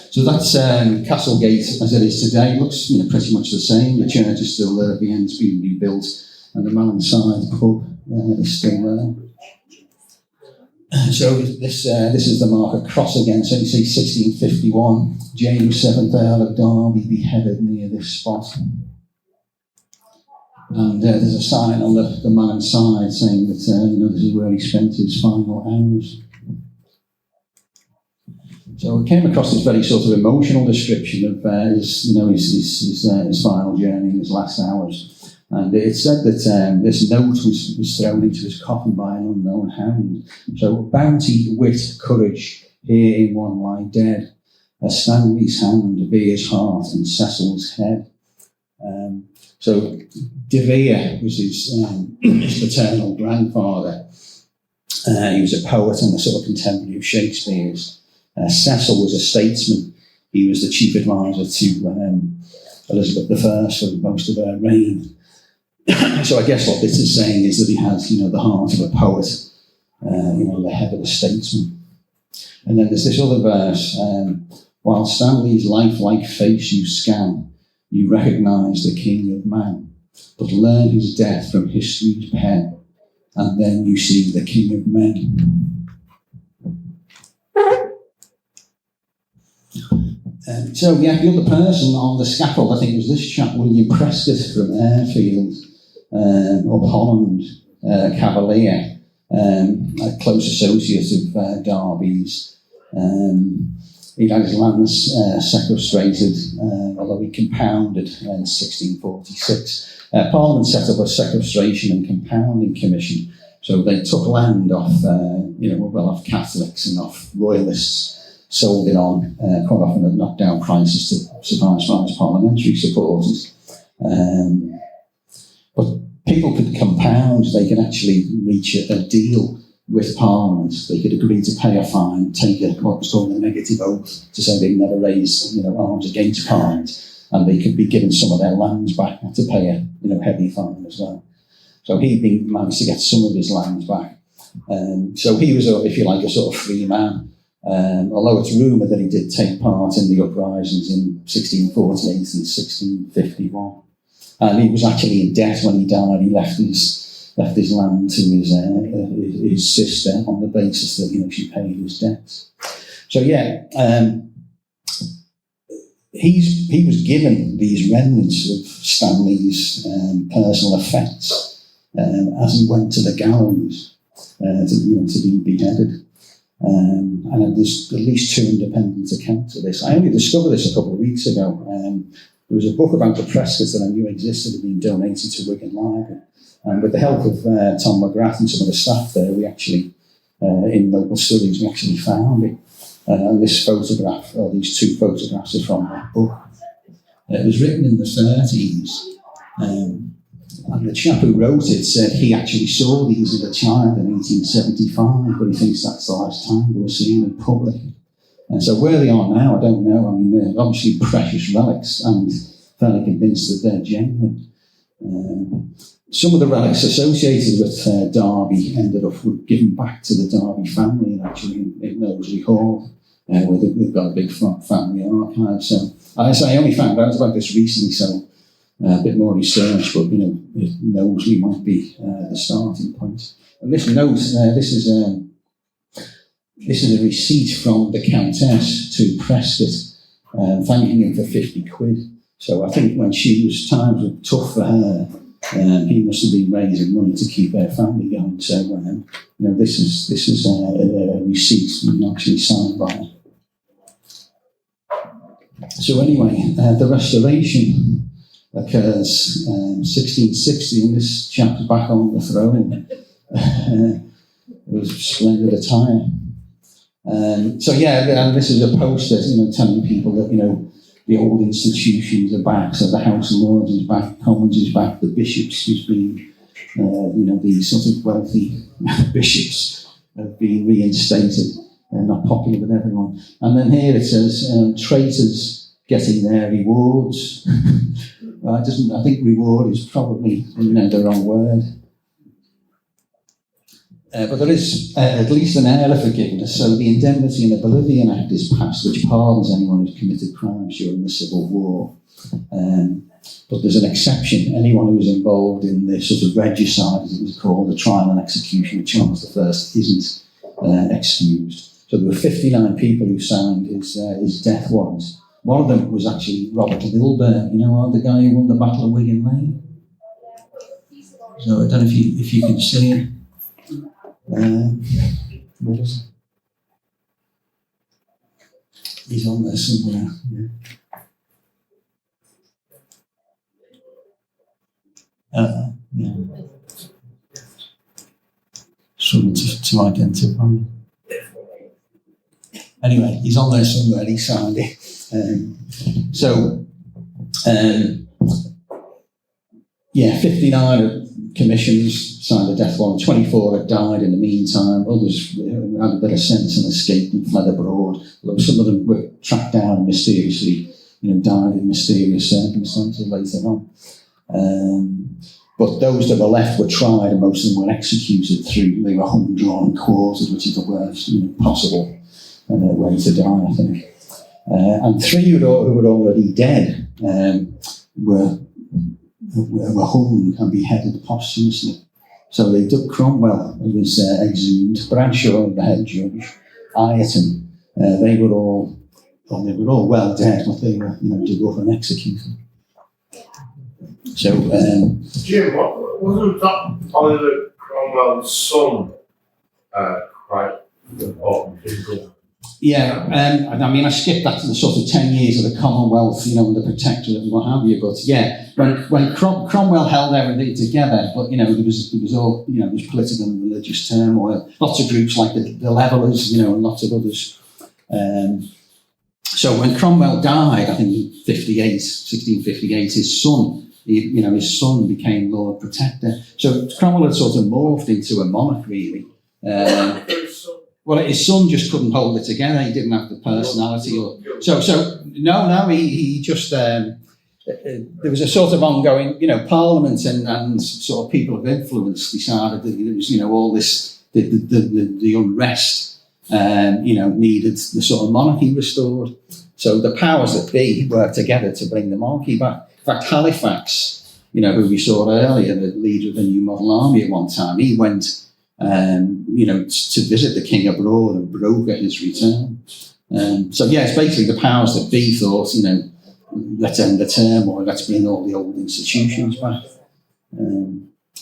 So that's Castlegate as it is today. It looks pretty much the same. The church is still there, the end's been rebuilt, and the man inside the pub is still there. So this is the market cross again. So you see 1651, James 7th Earl of Darby beheaded near this spot. And there's a sign on the man inside saying that this is where he spent his final hours. So we came across this very sort of emotional description of his final journey in his last hours. And it said that this note was thrown into his coffin by an unknown hand. So bounty, wit, courage, here in one lie dead. A Stanley's hand, Vere's heart, and Cecil's head. So De Vere was his paternal grandfather. He was a poet and a sort of contemporary of Shakespeare's. Cecil was a statesman. He was the chief advisor to Elizabeth I for most of her reign. So I guess what this is saying is that he has, the heart of a poet, the head of a statesman. And then there's this other verse, while Stanley's lifelike face you scan, you recognise the king of man, but learn his death from history's pen, and then you see the king of men. The other person on the scaffold, I think, was this chap, William Prescott from Airfield, up Holland, Cavalier, a close associate of Darby's. He'd had his lands sequestrated, although he compounded in 1646. Parliament set up a sequestration and compounding commission, so they took land off, off Catholics and off Royalists, sold it on, quite often at knockdown prices to surprise parliamentary supporters. But people could compound, they could actually reach a deal with Parliament. They could agree to pay a fine, take what was called a negative oath to say they'd never raise arms against Parliament, and they could be given some of their lands back, to pay a heavy fine as well. So he'd managed to get some of his lands back. So he was, if you like, a sort of free man. Although it's rumoured that he did take part in the uprisings in 1648 and 1651. And he was actually in debt when he died. He left his land to his sister on the basis that, she paid his debts. So he was given these remnants of Stanley's personal effects as he went to the gallows to be beheaded. And there's at least 2 independent accounts of this. I only discovered this a couple of weeks ago. There was a book about the Prescott's that I knew existed, had been donated to Wigan Library. And with the help of Tom McGrath and some of the staff there, we actually, in local studies, we actually found it. And this photograph, or these 2 photographs, are from that book. It was written in the 30s. And the chap who wrote it said he actually saw these as a child in 1875, but he thinks that's the last time they were seen in public. And so where they are now, I don't know. I mean, they're obviously precious relics, and fairly convinced that they're genuine. Some of the relics associated with Darby ended up given back to the Darby family, and actually in Knowsley Hall, where they've got a big family archive. So I only found out about this recently, so a bit more research, but Knowsley might be the starting point. And this note, this is a receipt from the Countess to Prescott, thanking him for 50 quid. So I think when times were tough for her, he must have been raising money to keep their family going. So this is a receipt actually signed by her. So anyway, the Restoration occurs 1660, and this chap's back on the throne. It was splendid attire. And this is a poster, telling people that, the old institutions are back. So the House of Lords is back, Commons is back, the bishops who's been, these sort of wealthy bishops have been reinstated and not popular with everyone. And then here it says, traitors getting their rewards. Well, I think reward is probably, the wrong word. But there is at least an air of forgiveness. So the Indemnity and Oblivion Act is passed, which pardons anyone who's committed crimes during the Civil War. But there's an exception. Anyone who was involved in the sort of regicide, as it was called, the trial and execution of Charles I, isn't excused. So there were 59 people who signed his death warrant. One of them was actually Robert Lilburn, the guy who won the Battle of Wigan Lane. So I don't know if you can see it. What is it? He's on there somewhere. Yeah. Something to identify. Anyway, he's on there somewhere. He signed it. 59 commissions signed the death warrant. 24 had died in the meantime. Others had a bit of sense and escaped and fled abroad. Although some of them were tracked down and mysteriously, died in mysterious circumstances later on. But those that were left were tried, and most of them were executed they were hung, drawn, and quartered, which is the worst possible way to die, I think. And 3 who were already dead were hung and beheaded posthumously. So they took Cromwell, who was exhumed, Bradshaw, the head judge, Ireton. They were all well dead, but they were dug up and executed. So Jim, wasn't that Oliver Cromwell's son quite important? Yeah, I skipped that to the sort of 10 years of the Commonwealth, and the Protectorate and what have you. But yeah, when Cromwell held everything together, but there was all there was political and religious turmoil. Lots of groups like the Levellers, and lots of others. So when Cromwell died, I think in 1658, his son became Lord Protector. So Cromwell had sort of morphed into a monarch, really. Well, his son just couldn't hold it together. He didn't have the personality. He just, there was a sort of ongoing, Parliament and sort of people of influence decided that there was, all this the unrest, needed the sort of monarchy restored. So the powers that be worked together to bring the monarchy back. In fact, Halifax, who we saw earlier, the leader of the new model army at one time, he went, to visit the king abroad and broker his return. It's basically the powers that be thought, let's end the turmoil, let's bring all the old institutions back.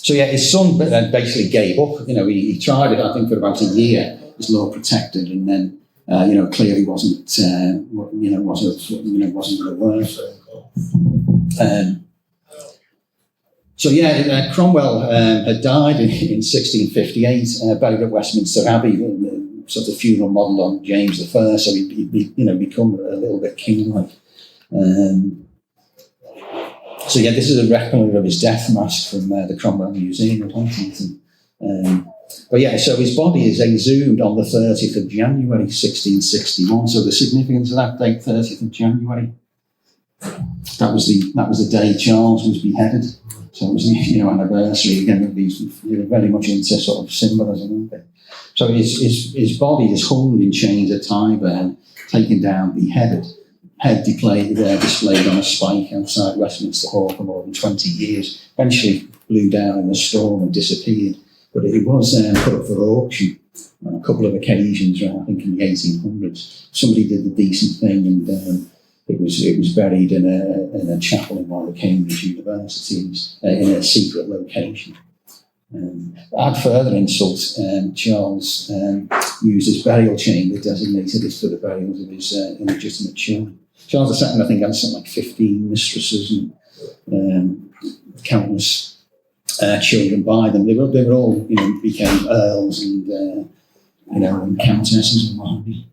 His son basically gave up. He tried it, I think, for about a year. His law protected, and then clearly wasn't going to work. Cromwell had died in 1658, buried at Westminster Abbey, sort of funeral modelled on James I. So he'd become a little bit king-like. This is a replica of his death mask from the Cromwell Museum in Huntington. So his body is exhumed on the 30th of January 1661. So the significance of that date, 30th of January, that was the day Charles was beheaded. So it was the anniversary again of these. They were very much into sort of symbolism. So his body is hung in chains at Tyburn, taken down, beheaded. Head displayed on a spike outside Westminster Hall for more than 20 years. Eventually blew down in a storm and disappeared. But it was put up for auction on a couple of occasions, I think in the 1800s. Somebody did the decent thing, and it was buried in a chapel in one of the Cambridge universities in a secret location. Add further insult, Charles used his burial chamber, designated it for the burials of his illegitimate children. Charles II, I think, had something like 15 mistresses and countless children by them. They were all, became earls and countesses and what have you.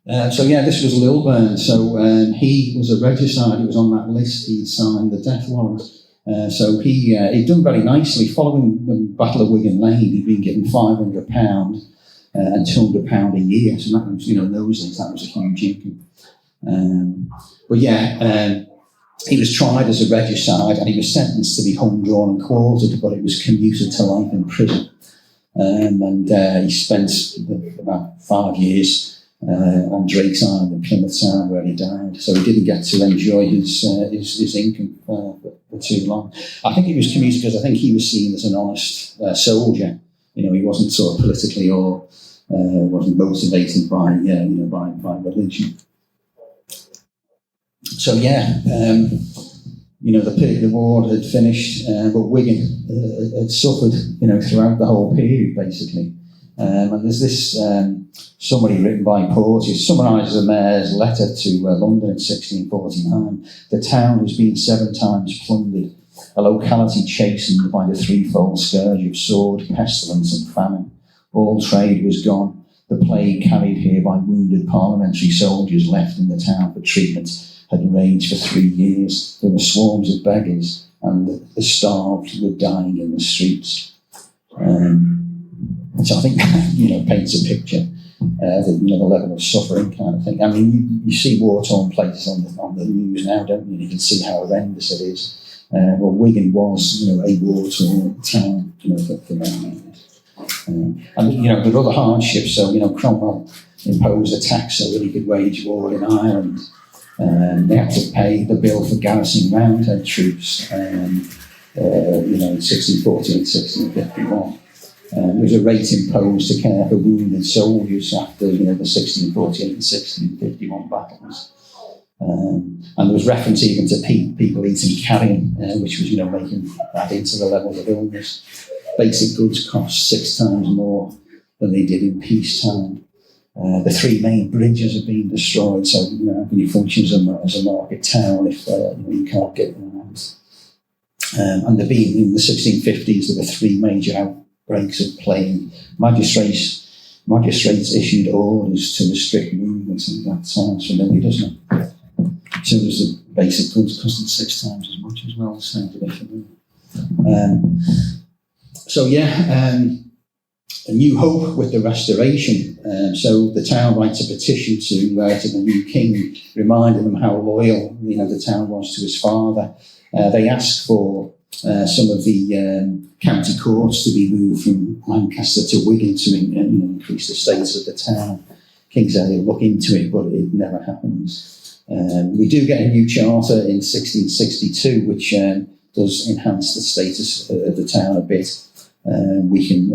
This was Lilburn. So he was a regicide. He was on that list. He signed the death warrant. He'd done very nicely. Following the Battle of Wigan Lane, he'd been given £500 and £200 a year. So that was, in those days, that was a huge income. He was tried as a regicide and he was sentenced to be hung, drawn and quartered, but it was commuted to life in prison. He spent about 5 years on Drake's Island in Plymouth Sound where he died. So he didn't get to enjoy his income for too long. I think he was commuted because I think he was seen as an honest soldier. He wasn't sort of politically or wasn't motivated by religion. So the period of war had finished, but Wigan had suffered, throughout the whole period, basically. And there's this summary written by Porteous, summarises the mayor's letter to London in 1649. The town has been 7 times plundered, a locality chastened by the threefold scourge of sword, pestilence and famine. All trade was gone. The plague carried here by wounded parliamentary soldiers left in the town for treatment had raged for 3 years. There were swarms of beggars, and the starved were dying in the streets. So I think paints a picture of the level of suffering kind of thing. I mean, you see war-torn places on the news now, don't you? You can see how horrendous it is. Well, Wigan was a war-torn town, for many years. And there were other hardships. So Cromwell imposed a tax so that he could wage war in Ireland. They had to pay the bill for garrisoning Roundhead troops, in 1640 and 1651. There was a rate imposed to care for wounded soldiers after, the 1648 and 1651 battles. And there was reference even to people eating carrion, which was, making that into the levels of illness. Basic goods cost 6 times more than they did in peacetime. The 3 main bridges have been destroyed, so how can you function as a market town if you can't get around? And there being in the 1650s, there were 3 major outbreaks of plague. Magistrates issued orders to restrict movements, and that sounds familiar, doesn't it? So there's the basic goods costing 6 times as much as well. Sounds a bit familiar. A new hope with the restoration. So the town writes a petition to the new king, reminding them how loyal the town was to his father. They asked for some of the county courts to be moved from Lancaster to Wigan to increase the status of the town. King said he'll look into it, but it never happens. We do get a new charter in 1662, which does enhance the status of the town a bit. We can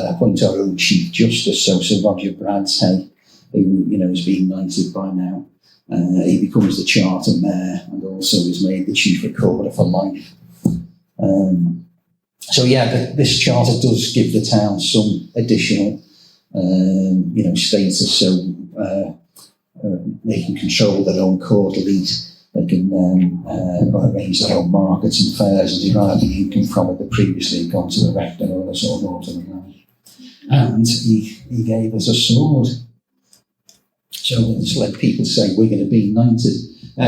appoint our own Chief Justice, so Sir Roger Bradshey, who has been knighted by now. He becomes the Charter Mayor and also is made the Chief Recorder for life. This charter does give the town some additional, status. So they can control their own court elite. They can arrange their own markets and fairs and derive the income from it that previously had gone to the rector or the sort of alderman. And he gave us a sword. So it's let people say Wigan have been knighted.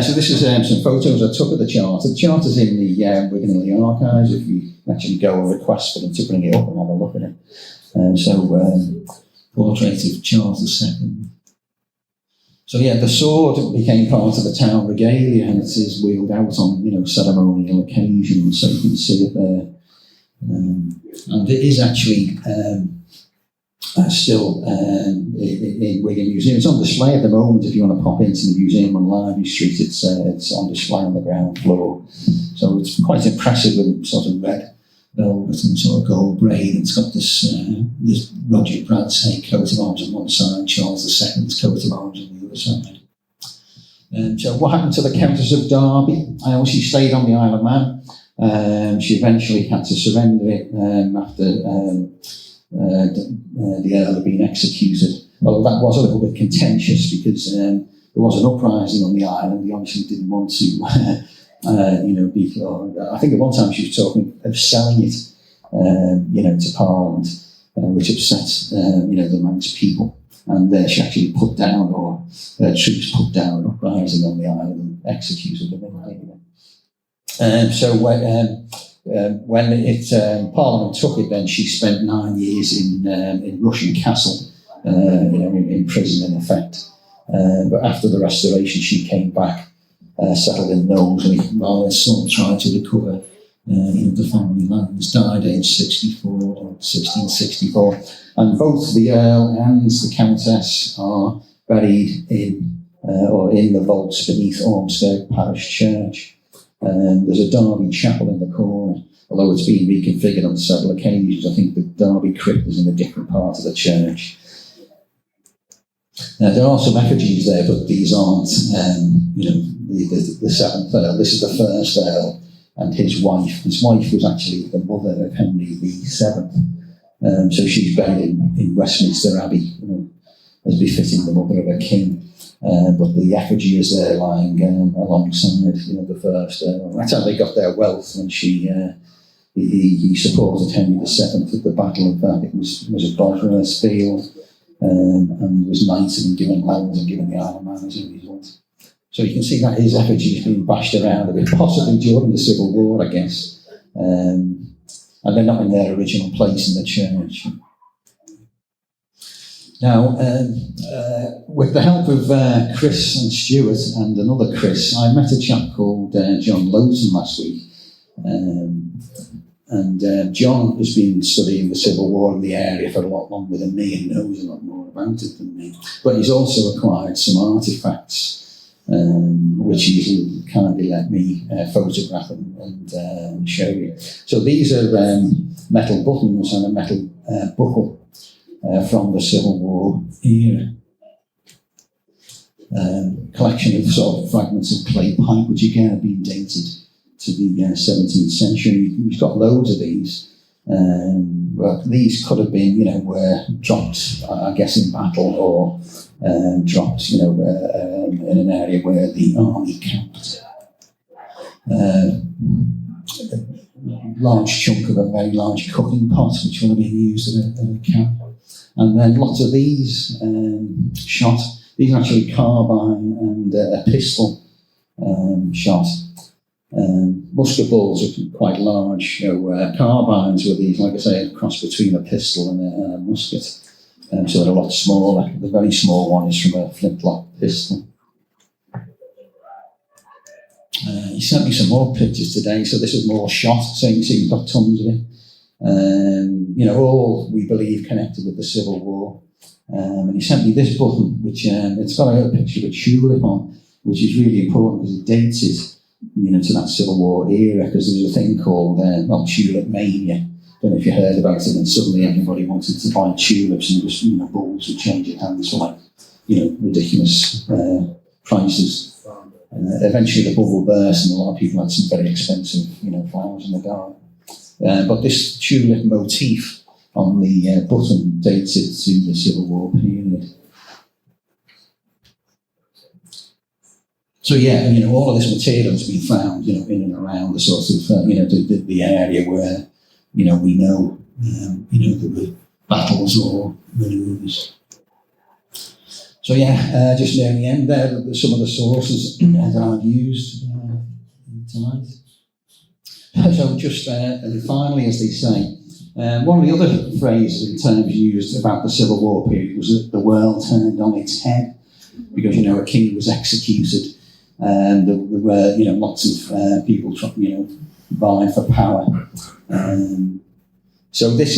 So this is some photos I took of the charter. The charter's in the Wigan archives if you actually go and request for them to bring it up and have a look at it. Portrait of Charles II. So the sword became part of the town regalia and it is wheeled out on ceremonial occasions, so you can see it there. And it is actually still in Wigan Museum. It's on display at the moment. If you want to pop into the museum on Library Street, it's on display on the ground floor. So it's quite impressive with sort of red velvet and sort of gold braid. It's got this Roger Bradshey coat of arms on one side, Charles II's coat of arms on the other side. So what happened to the Countess of Darby? She stayed on the Isle of Man. She eventually had to surrender it after the Earl had been executed. Well, that was a little bit contentious because there was an uprising on the island. He obviously didn't want to, I think at one time she was talking of selling it, to Parliament, which upset, the Manx people. And she actually put down, or troops put down an uprising on the island and executed them. When Parliament took it, then she spent 9 years in Russian Castle, in prison in effect. But after the Restoration, she came back, settled in Knowsley, while her son tried to recover the family lands. Died aged 1664. And both the Earl and the Countess are buried in the vaults beneath Ormskirk Parish Church. There's a Derby chapel in the corner, although it's been reconfigured on several occasions. I think the Derby crypt is in a different part of the church. There are some effigies there, but these aren't, the seventh Earl. This is the first Earl and his wife. His wife was actually the mother of Henry VII. So she's buried in Westminster Abbey, as befitting the mother of a king. But the effigy is there lying alongside, the first. That's how they got their wealth when he supported Henry VII at the Battle of that. It was at Bosworth Field, and was knighted and given lands and given the Isle of Man as a result. So you can see that his effigy has been bashed around a bit, possibly during the Civil War, I guess. And they're not in their original place in the church. Now, with the help of Chris and Stuart and another Chris, I met a chap called John Lowton last week. John has been studying the Civil War in the area for a lot longer than me and knows a lot more about it than me. But he's also acquired some artefacts, which he kindly let me photograph and show you. So these are metal buttons and a metal buckle from the Civil War era. Collection of sort of fragments of clay pipe, which again have been dated to the 17th century. We've got loads of these. Well, these could have been, were dropped, I guess, in battle or dropped, in an area where the army camped. A large chunk of a very large cooking pot, which would have been used at a camp. And then lots of these shot. These are actually carbine and a pistol shot. Musket balls are quite large. Carbines were these, like I say, a cross between a pistol and a musket. So they're a lot smaller. The very small one is from a flintlock pistol. He sent me some more pictures today, so this is more shot. So you can see you've got tons of it. all we believe connected with the Civil War. And he sent me this button, which it's got a picture of a tulip on, which is really important because it dates it, to that Civil War era, because there was a thing called tulip mania. Don't know if you heard about it, and suddenly everybody wanted to buy tulips, and just bulls would change their hands for like ridiculous prices. Eventually the bubble burst, and a lot of people had some very expensive flowers in the garden. But this tulip motif on the button dates it to the Civil War period. So all of this material has been found, in and around the sort of, the area where, we know, there were battles or manoeuvres. So just near the end there, some of the sources that I've used tonight. So just and finally, as they say, one of the other phrases and terms used about the Civil War period was that the world turned on its head, because a king was executed, and there were lots of people vying for power. So this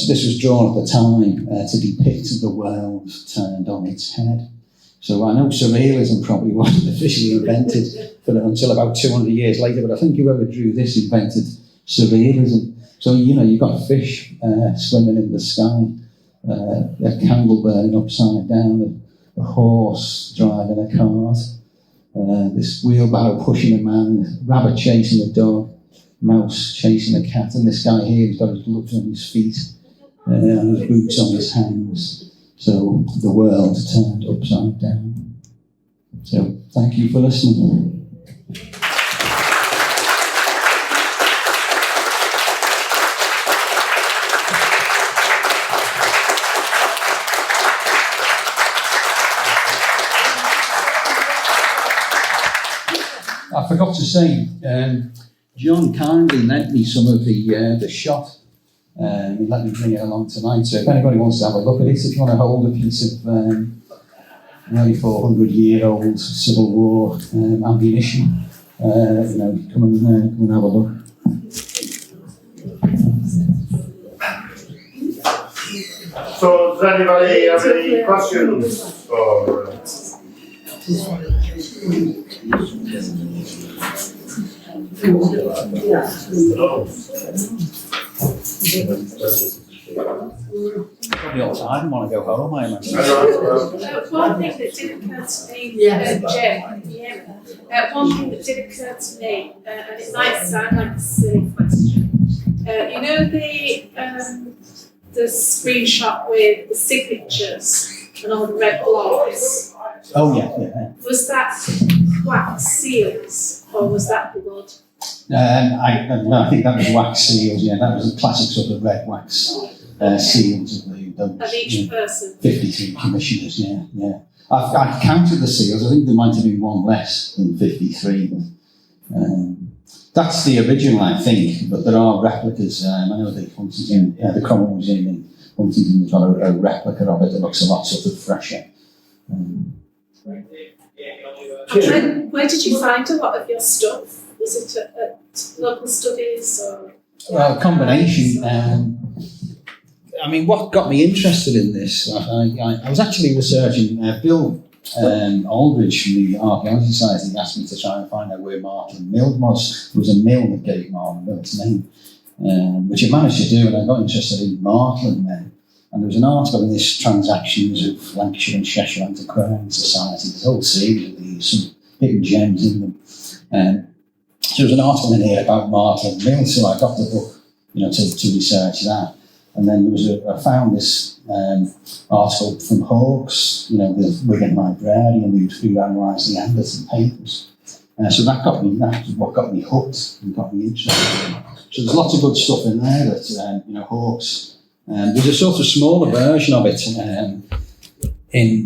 was drawn at the time to depict the world turned on its head. So I know surrealism probably wasn't officially invented until about 200 years later, but I think whoever drew this invented surrealism. So, you've got a fish swimming in the sky, a candle burning upside down, a horse driving a cart, this wheelbarrow pushing a man, a rabbit chasing a dog, mouse chasing a cat, and this guy here, he's got his gloves on his feet and his boots on his hands. So the world turned upside down. So thank you for listening. I forgot to say, John kindly lent me some of the shot. He let me bring it along tonight. So if anybody wants to have a look at it, if you want to hold a piece of nearly 400-year-old Civil War ammunition, come and have a look. So does anybody have any questions for? Probably all time. Want to go home, I imagine. One thing that did occur to me, Jim, one thing that did occur to me, and it might sound like a silly question. The screenshot with the signatures and all the red blocks. Oh yeah. Was that wax seals or was that blood? I think that was wax seals. Yeah, that was a classic sort of red wax seals of those. Of each person. 53 commissioners. Yeah. I've counted the seals. I think there might have been one less than 53. But, that's the original, I think. But there are replicas. I know the Cromwell Museum in Huntington has got a replica of it that looks a lot sort of fresher. Where did you find a lot of your stuff? Was it at local studies or? Well, a combination. What got me interested in this? I was actually researching Bill Aldridge from the Archaeology Society asked me to try and find out where Martin Mill was. There was a mill that gave Martin Mill its name, which I managed to do, and I got interested in Martland then. And there was an article in this Transactions of Lancashire and Cheshire Antiquarian Society. There's a whole series of these, some hidden gems in them. So there was an article in here about Martland Mill, so I got the book, to research that. And then there was I found this article from Hawkes, the Wigan librarian who analysed the Anderton papers. So that's what got me hooked and got me interested. So there's lots of good stuff in there that Hawkes. There's a sort of smaller version of it in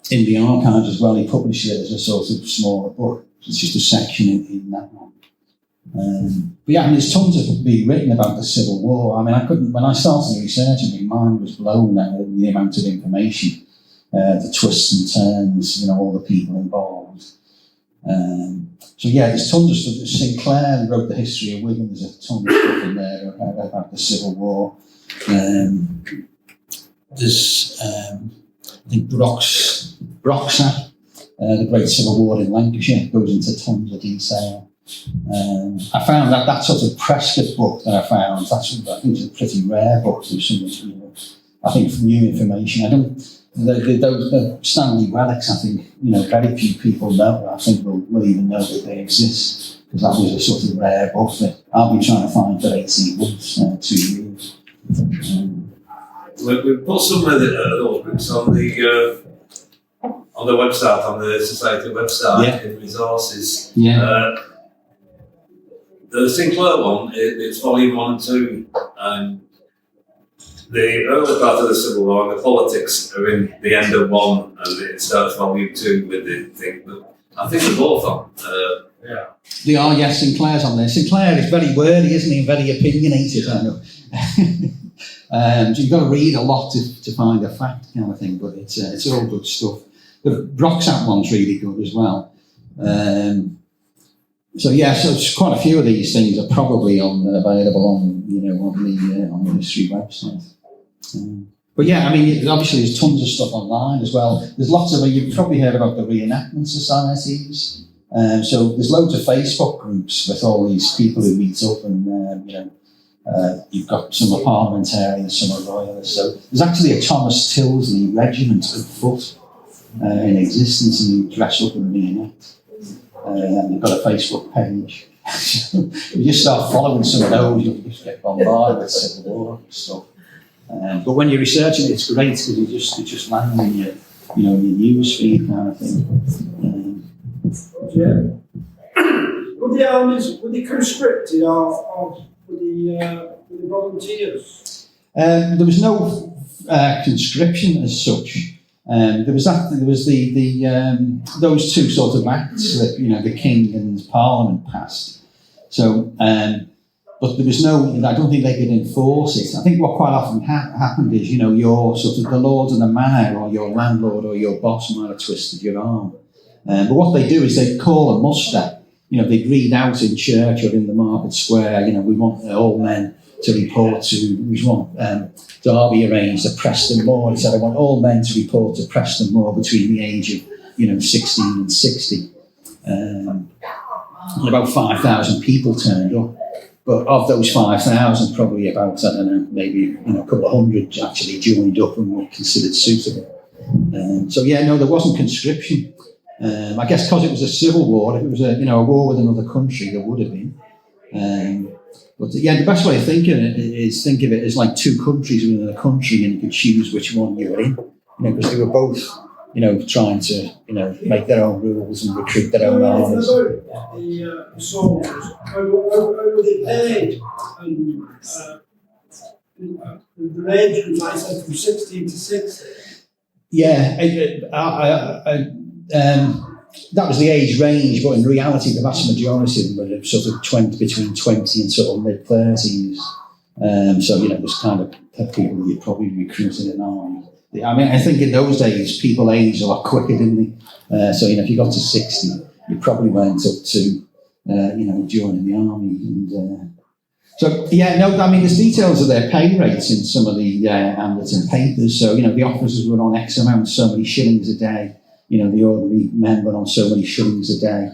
the archives as well. He published it as a sort of smaller book. It's just a section in that one. There's tons of being written about the Civil War. When I started researching, my mind was blown at the amount of information, the twists and turns, all the people involved. So yeah, there's tons of stuff. Sinclair wrote the history of Wigan. There's a ton of stuff in there about the Civil War. There's, I think, Broxat, the Great Civil War in Lancashire, goes into tons of detail. I found that sort of Prescott book that I found, I think it's a pretty rare book. There's some, I think, from new information. The Stanley relics, I think, very few people know. I think will even know that they exist, because that was a sort of rare book that I've been trying to find for 18 months, 2 years. We've put some of those books on the website, on the Society website, in resources. Yeah. The Sinclair one, it's volume 1 and 2, and the early part of the Civil War and the politics are in the end of 1, and it starts volume 2 with the thing. But I think they're both on. Yeah. They are, yes, Sinclair's on there. Sinclair is very wordy, isn't he? Very opinionated, I know. So you've got to read a lot to find a fact kind of thing, but it's all good stuff. The Broxat one's really good as well. So it's quite a few of these things are probably available on the history website. But yeah, I mean, obviously there's tons of stuff online as well. There's lots of, you've probably heard about the reenactment societies. So there's loads of Facebook groups with all these people who meet up, and you've got some are parliamentarians, some are royalists. So there's actually a Thomas Tilsley regiment of foot in existence, and you dress up and reenact. And they've got a Facebook page. So if you just start following some of those, you'll just get bombarded with Civil War stuff. But when you're researching it, it's great because it just lands in your news feed kind of thing. Were the armies conscripted or were the volunteers? There was no conscription as such. There was those two sort of acts that the King and Parliament passed. So, but there was no. I don't think they could enforce it. I think what quite often happened is your sort of the lord of the manor or your landlord or your boss might have twisted your arm. But what they do is they call a muster. They'd read out in church or in the market square. We want all men to report to. We want Darby arranged at Preston Moor. He said, I want all men to report to Preston Moor between the age of 16 and 60. And about 5,000 people turned up. But of those 5,000, probably about, I don't know, maybe a couple of hundred actually joined up and were considered suitable. There wasn't conscription. I guess because it was a civil war, if it was a war with another country, there would have been. But the best way of thinking of it is think of it as like two countries within a country, and you could choose which one you were in. Because they were both, trying to, make their own rules and recruit their own armies. The soldiers, how were they paid? And the age was, like I said, from 16 to 60. Yeah, that was the age range, but in reality, the vast majority of them were sort of between 20 and sort of mid-30s. There's kind of people you'd probably recruit in an army. I mean, I think in those days, people aged a lot quicker, didn't they? If you got to 60, you probably went up to, joining the army. There's details of their pay rates in some of the Anderton papers. So, the officers were on X amount, so many shillings a day. The ordinary men were on so many shillings a day.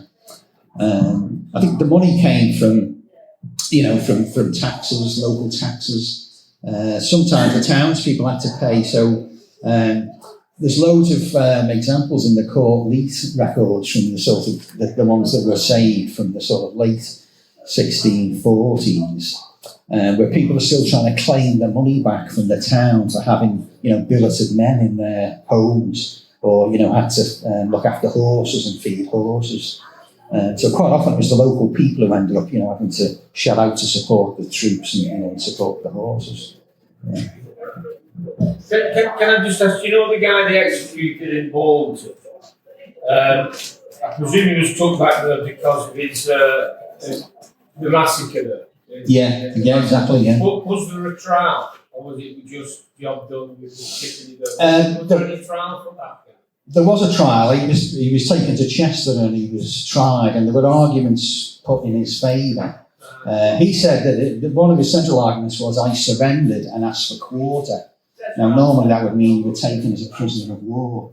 I think the money came from taxes, local taxes. Sometimes the townspeople had to pay. So there's loads of examples in the court lease records from the sort of the ones that were saved from the sort of late 1640s, where people are still trying to claim their money back from the town for having billeted men in their homes. Or, had to look after horses and feed horses. So quite often it was the local people who ended up, having to shell out to support the troops and support the horses. Yeah. Can I just ask, the guy they executed in Bolton? I presume he was took back there because of his the massacre. Yeah, exactly. Yeah. Was there a trial, or was it just job done with the chicken? Was there any trial for that? There was a trial. He was taken to Chester and he was tried, and there were arguments put in his favour. He said that one of his central arguments was, I surrendered and asked for quarter. Now, normally that would mean you were taken as a prisoner of war.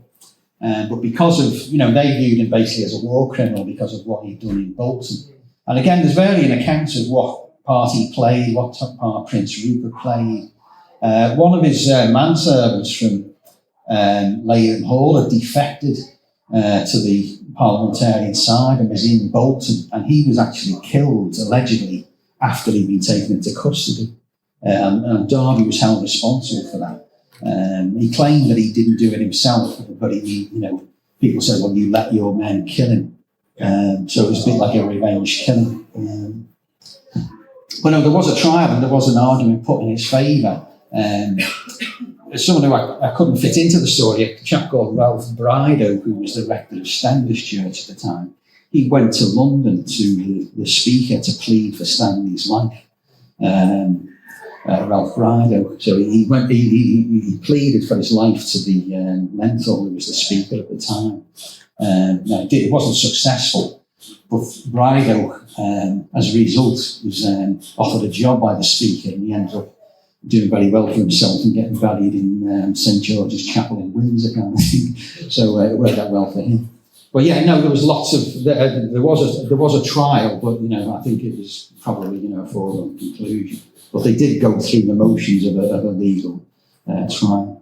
But because of, they viewed him basically as a war criminal because of what he'd done in Bolton. And again, there's varying accounts of what part he played, what part Prince Rupert played. One of his manservants from Leyden Hall had defected to the parliamentarian side and was in Bolton, and he was actually killed, allegedly, after he'd been taken into custody. And Darby was held responsible for that. He claimed that he didn't do it himself, but people said, well, you let your men kill him. So it was a bit like a revenge killing. But no, there was a trial and there was an argument put in his favour. Someone who I couldn't fit into the story, a chap called Brydo, who was the rector of Stanley's church at the time, he went to London to the speaker to plead for Stanley's life. Ralph Brydo. So he pleaded for his life to the Lenthal, who was the speaker at the time. No, it wasn't successful, but Brydo, as a result, was offered a job by the speaker, and he ended up doing very well for himself and getting buried in St George's Chapel in Windsor, kind of thing. So it worked out well for him. But yeah, no, there was lots of there was a trial, but I think it was probably a foregone conclusion. But they did go through the motions of a legal trial.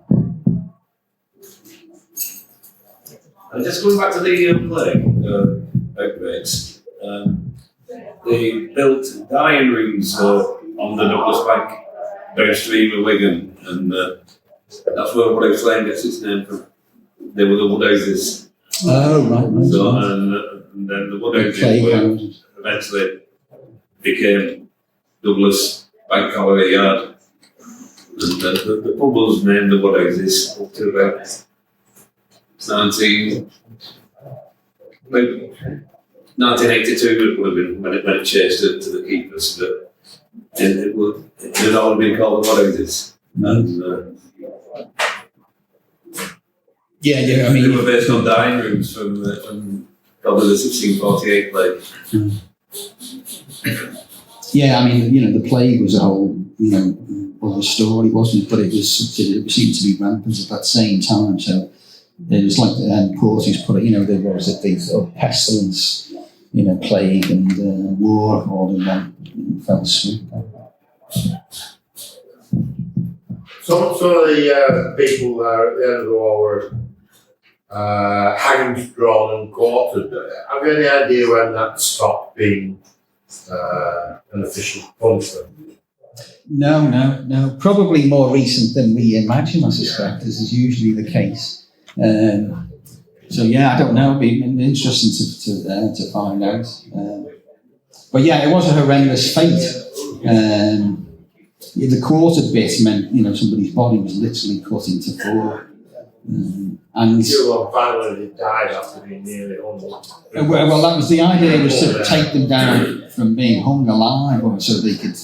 And just going back to the plague outbreaks, they built dining rooms on the Douglas Bank downstream of Wigan, and that's where Woodhouse Lane gets its name from. They were the Woodhouses. Oh, right. So, and then the Woodhouses eventually became Douglas Bank Colliery Yard. And the pub was named the Woodhouses up to about 1982 it would have been when it changed to the keepers, but it had all been called the Woodhouses. And yeah, they were based on dining rooms from probably the 1648 plague. Yeah, the plague was a whole, other story, wasn't it? But it seemed to be rampant at that same time. So it was like Porty's put it, there was the pestilence, plague and war all in one fell swoop. Some of the people there at the end of the war were hanged, drawn and quartered. Have you any idea when that stopped being an official punishment? No. Probably more recent than we imagine, I suspect, as is usually the case. So yeah, I don't know. It'd be interesting to find out. But yeah, it was a horrendous fate. The quartered bit meant somebody's body was literally cut into four. And finally died after being nearly hung. Well, that was the idea, was to take them down from being hung alive, so they could,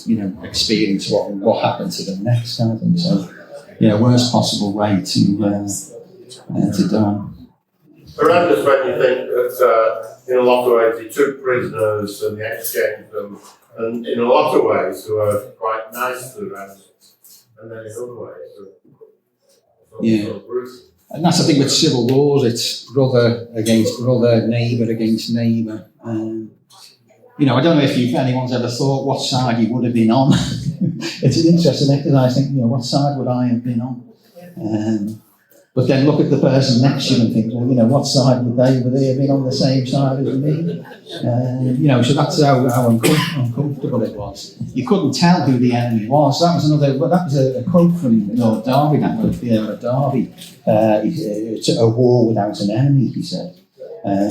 experience what happened to them next, kind of thing. So, yeah, worst possible way to die. Horrendous when you think that in a lot of ways he took prisoners and he exchanged them, and in a lot of ways they were quite nice to the remnants, and then in other ways, so brutal. And that's the thing with civil wars, it's brother against brother, neighbour against neighbour. I don't know if anyone's ever thought what side you would have been on. It's an interesting exercise, what side would I have been on? But then look at the person next to you and think, well, what side would they have been on the same side as me? So that's how uncomfortable it was. You couldn't tell who the enemy was. That was a quote from Lord Darby, that was the Earl of Darby. It's a war without an enemy, he said.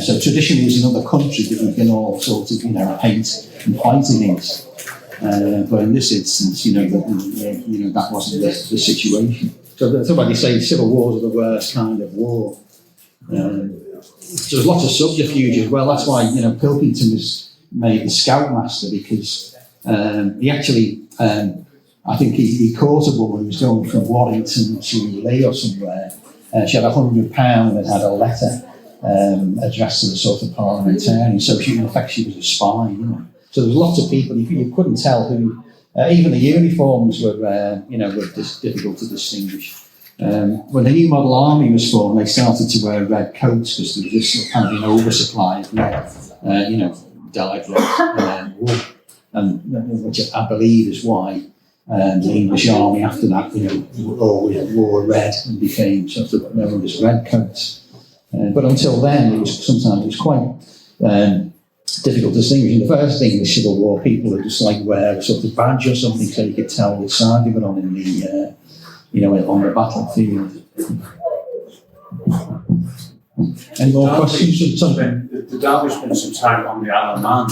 So traditionally, it was another country that we can all sort of, hate and fight against. But in this instance, that wasn't the situation. So that's why they say civil wars are the worst kind of war. So there's lots of subterfuge as well. That's why, Pilkington was made the scoutmaster, because he actually, I think he caught a woman who was going from Warrington to Leigh or somewhere, She had £100 and had a letter addressed to the sort of parliamentarian. So in effect, she was a spy, you know. So there was lots of people, you couldn't tell who, even the uniforms were, were difficult to distinguish. When the new model army was formed, they started to wear red coats because there was this kind of an oversupply of red, dyed red wool, and which I believe is why the English army after that, always wore red and became sort of known as red coats. But until then, it was quite difficult to distinguish. In the first English Civil War, people would just like wear a sort of badge or something so you could tell which side they were on in the, on the battlefield. Any more questions? The Derby spent some time on the Isle of Man.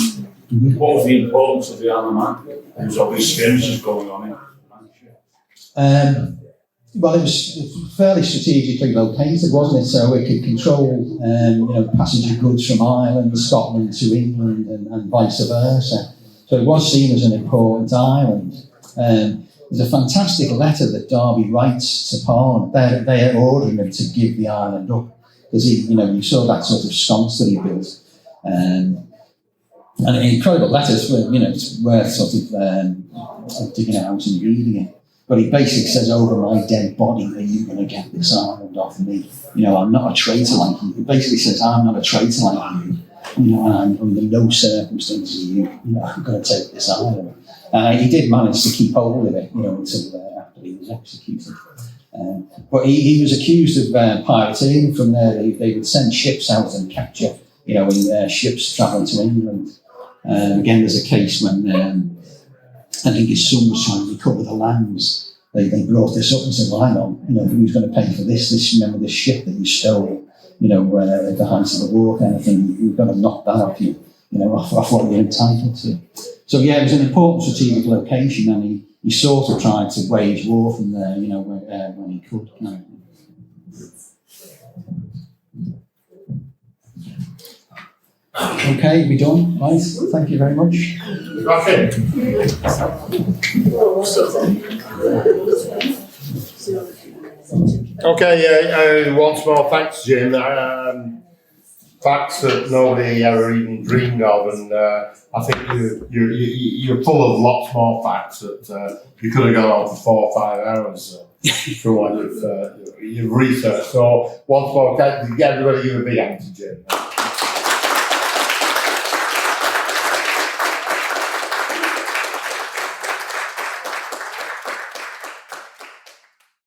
Mm-hmm. What was the importance of the Isle of Man? There was all these skirmishes going on in Lancashire. Well, it was fairly strategically located, wasn't it? So it could control, passenger goods from Ireland, Scotland to England, and vice versa. So it was seen as an important island. There's a fantastic letter that Darby writes to Parliament. They are ordering him to give the island up because you saw that sort of sconce that he built, and incredible letters. It's worth sort of digging it out and reading it. But he basically says, over my dead body, are you going to get this island off me? I'm not a traitor like you. He basically says, I'm not a traitor like you. And I'm under no circumstances are you, I'm going to take this island. He did manage to keep hold of it, until after he was executed. But he was accused of pirateering from there. They would send ships out and capture, in ships travelling to England. Again, there's a case when I think his son was trying to recover the lands. They brought this up and said, well, hang on, who's going to pay for this? Remember this ship that you stole, at the height of the war kind of thing. You've got to knock that off you, off what you're entitled to. So yeah, it was an important strategic location, and he sort of tried to wage war from there, when he could. Okay, we done? Right, thank you very much. That's it. Okay, once more, thanks, Jim. Facts that nobody ever even dreamed of, and I think you're full of lots more facts that you could have gone on for 4 or 5 hours for what you've researched. So once more, get everybody give a big hand to Jim.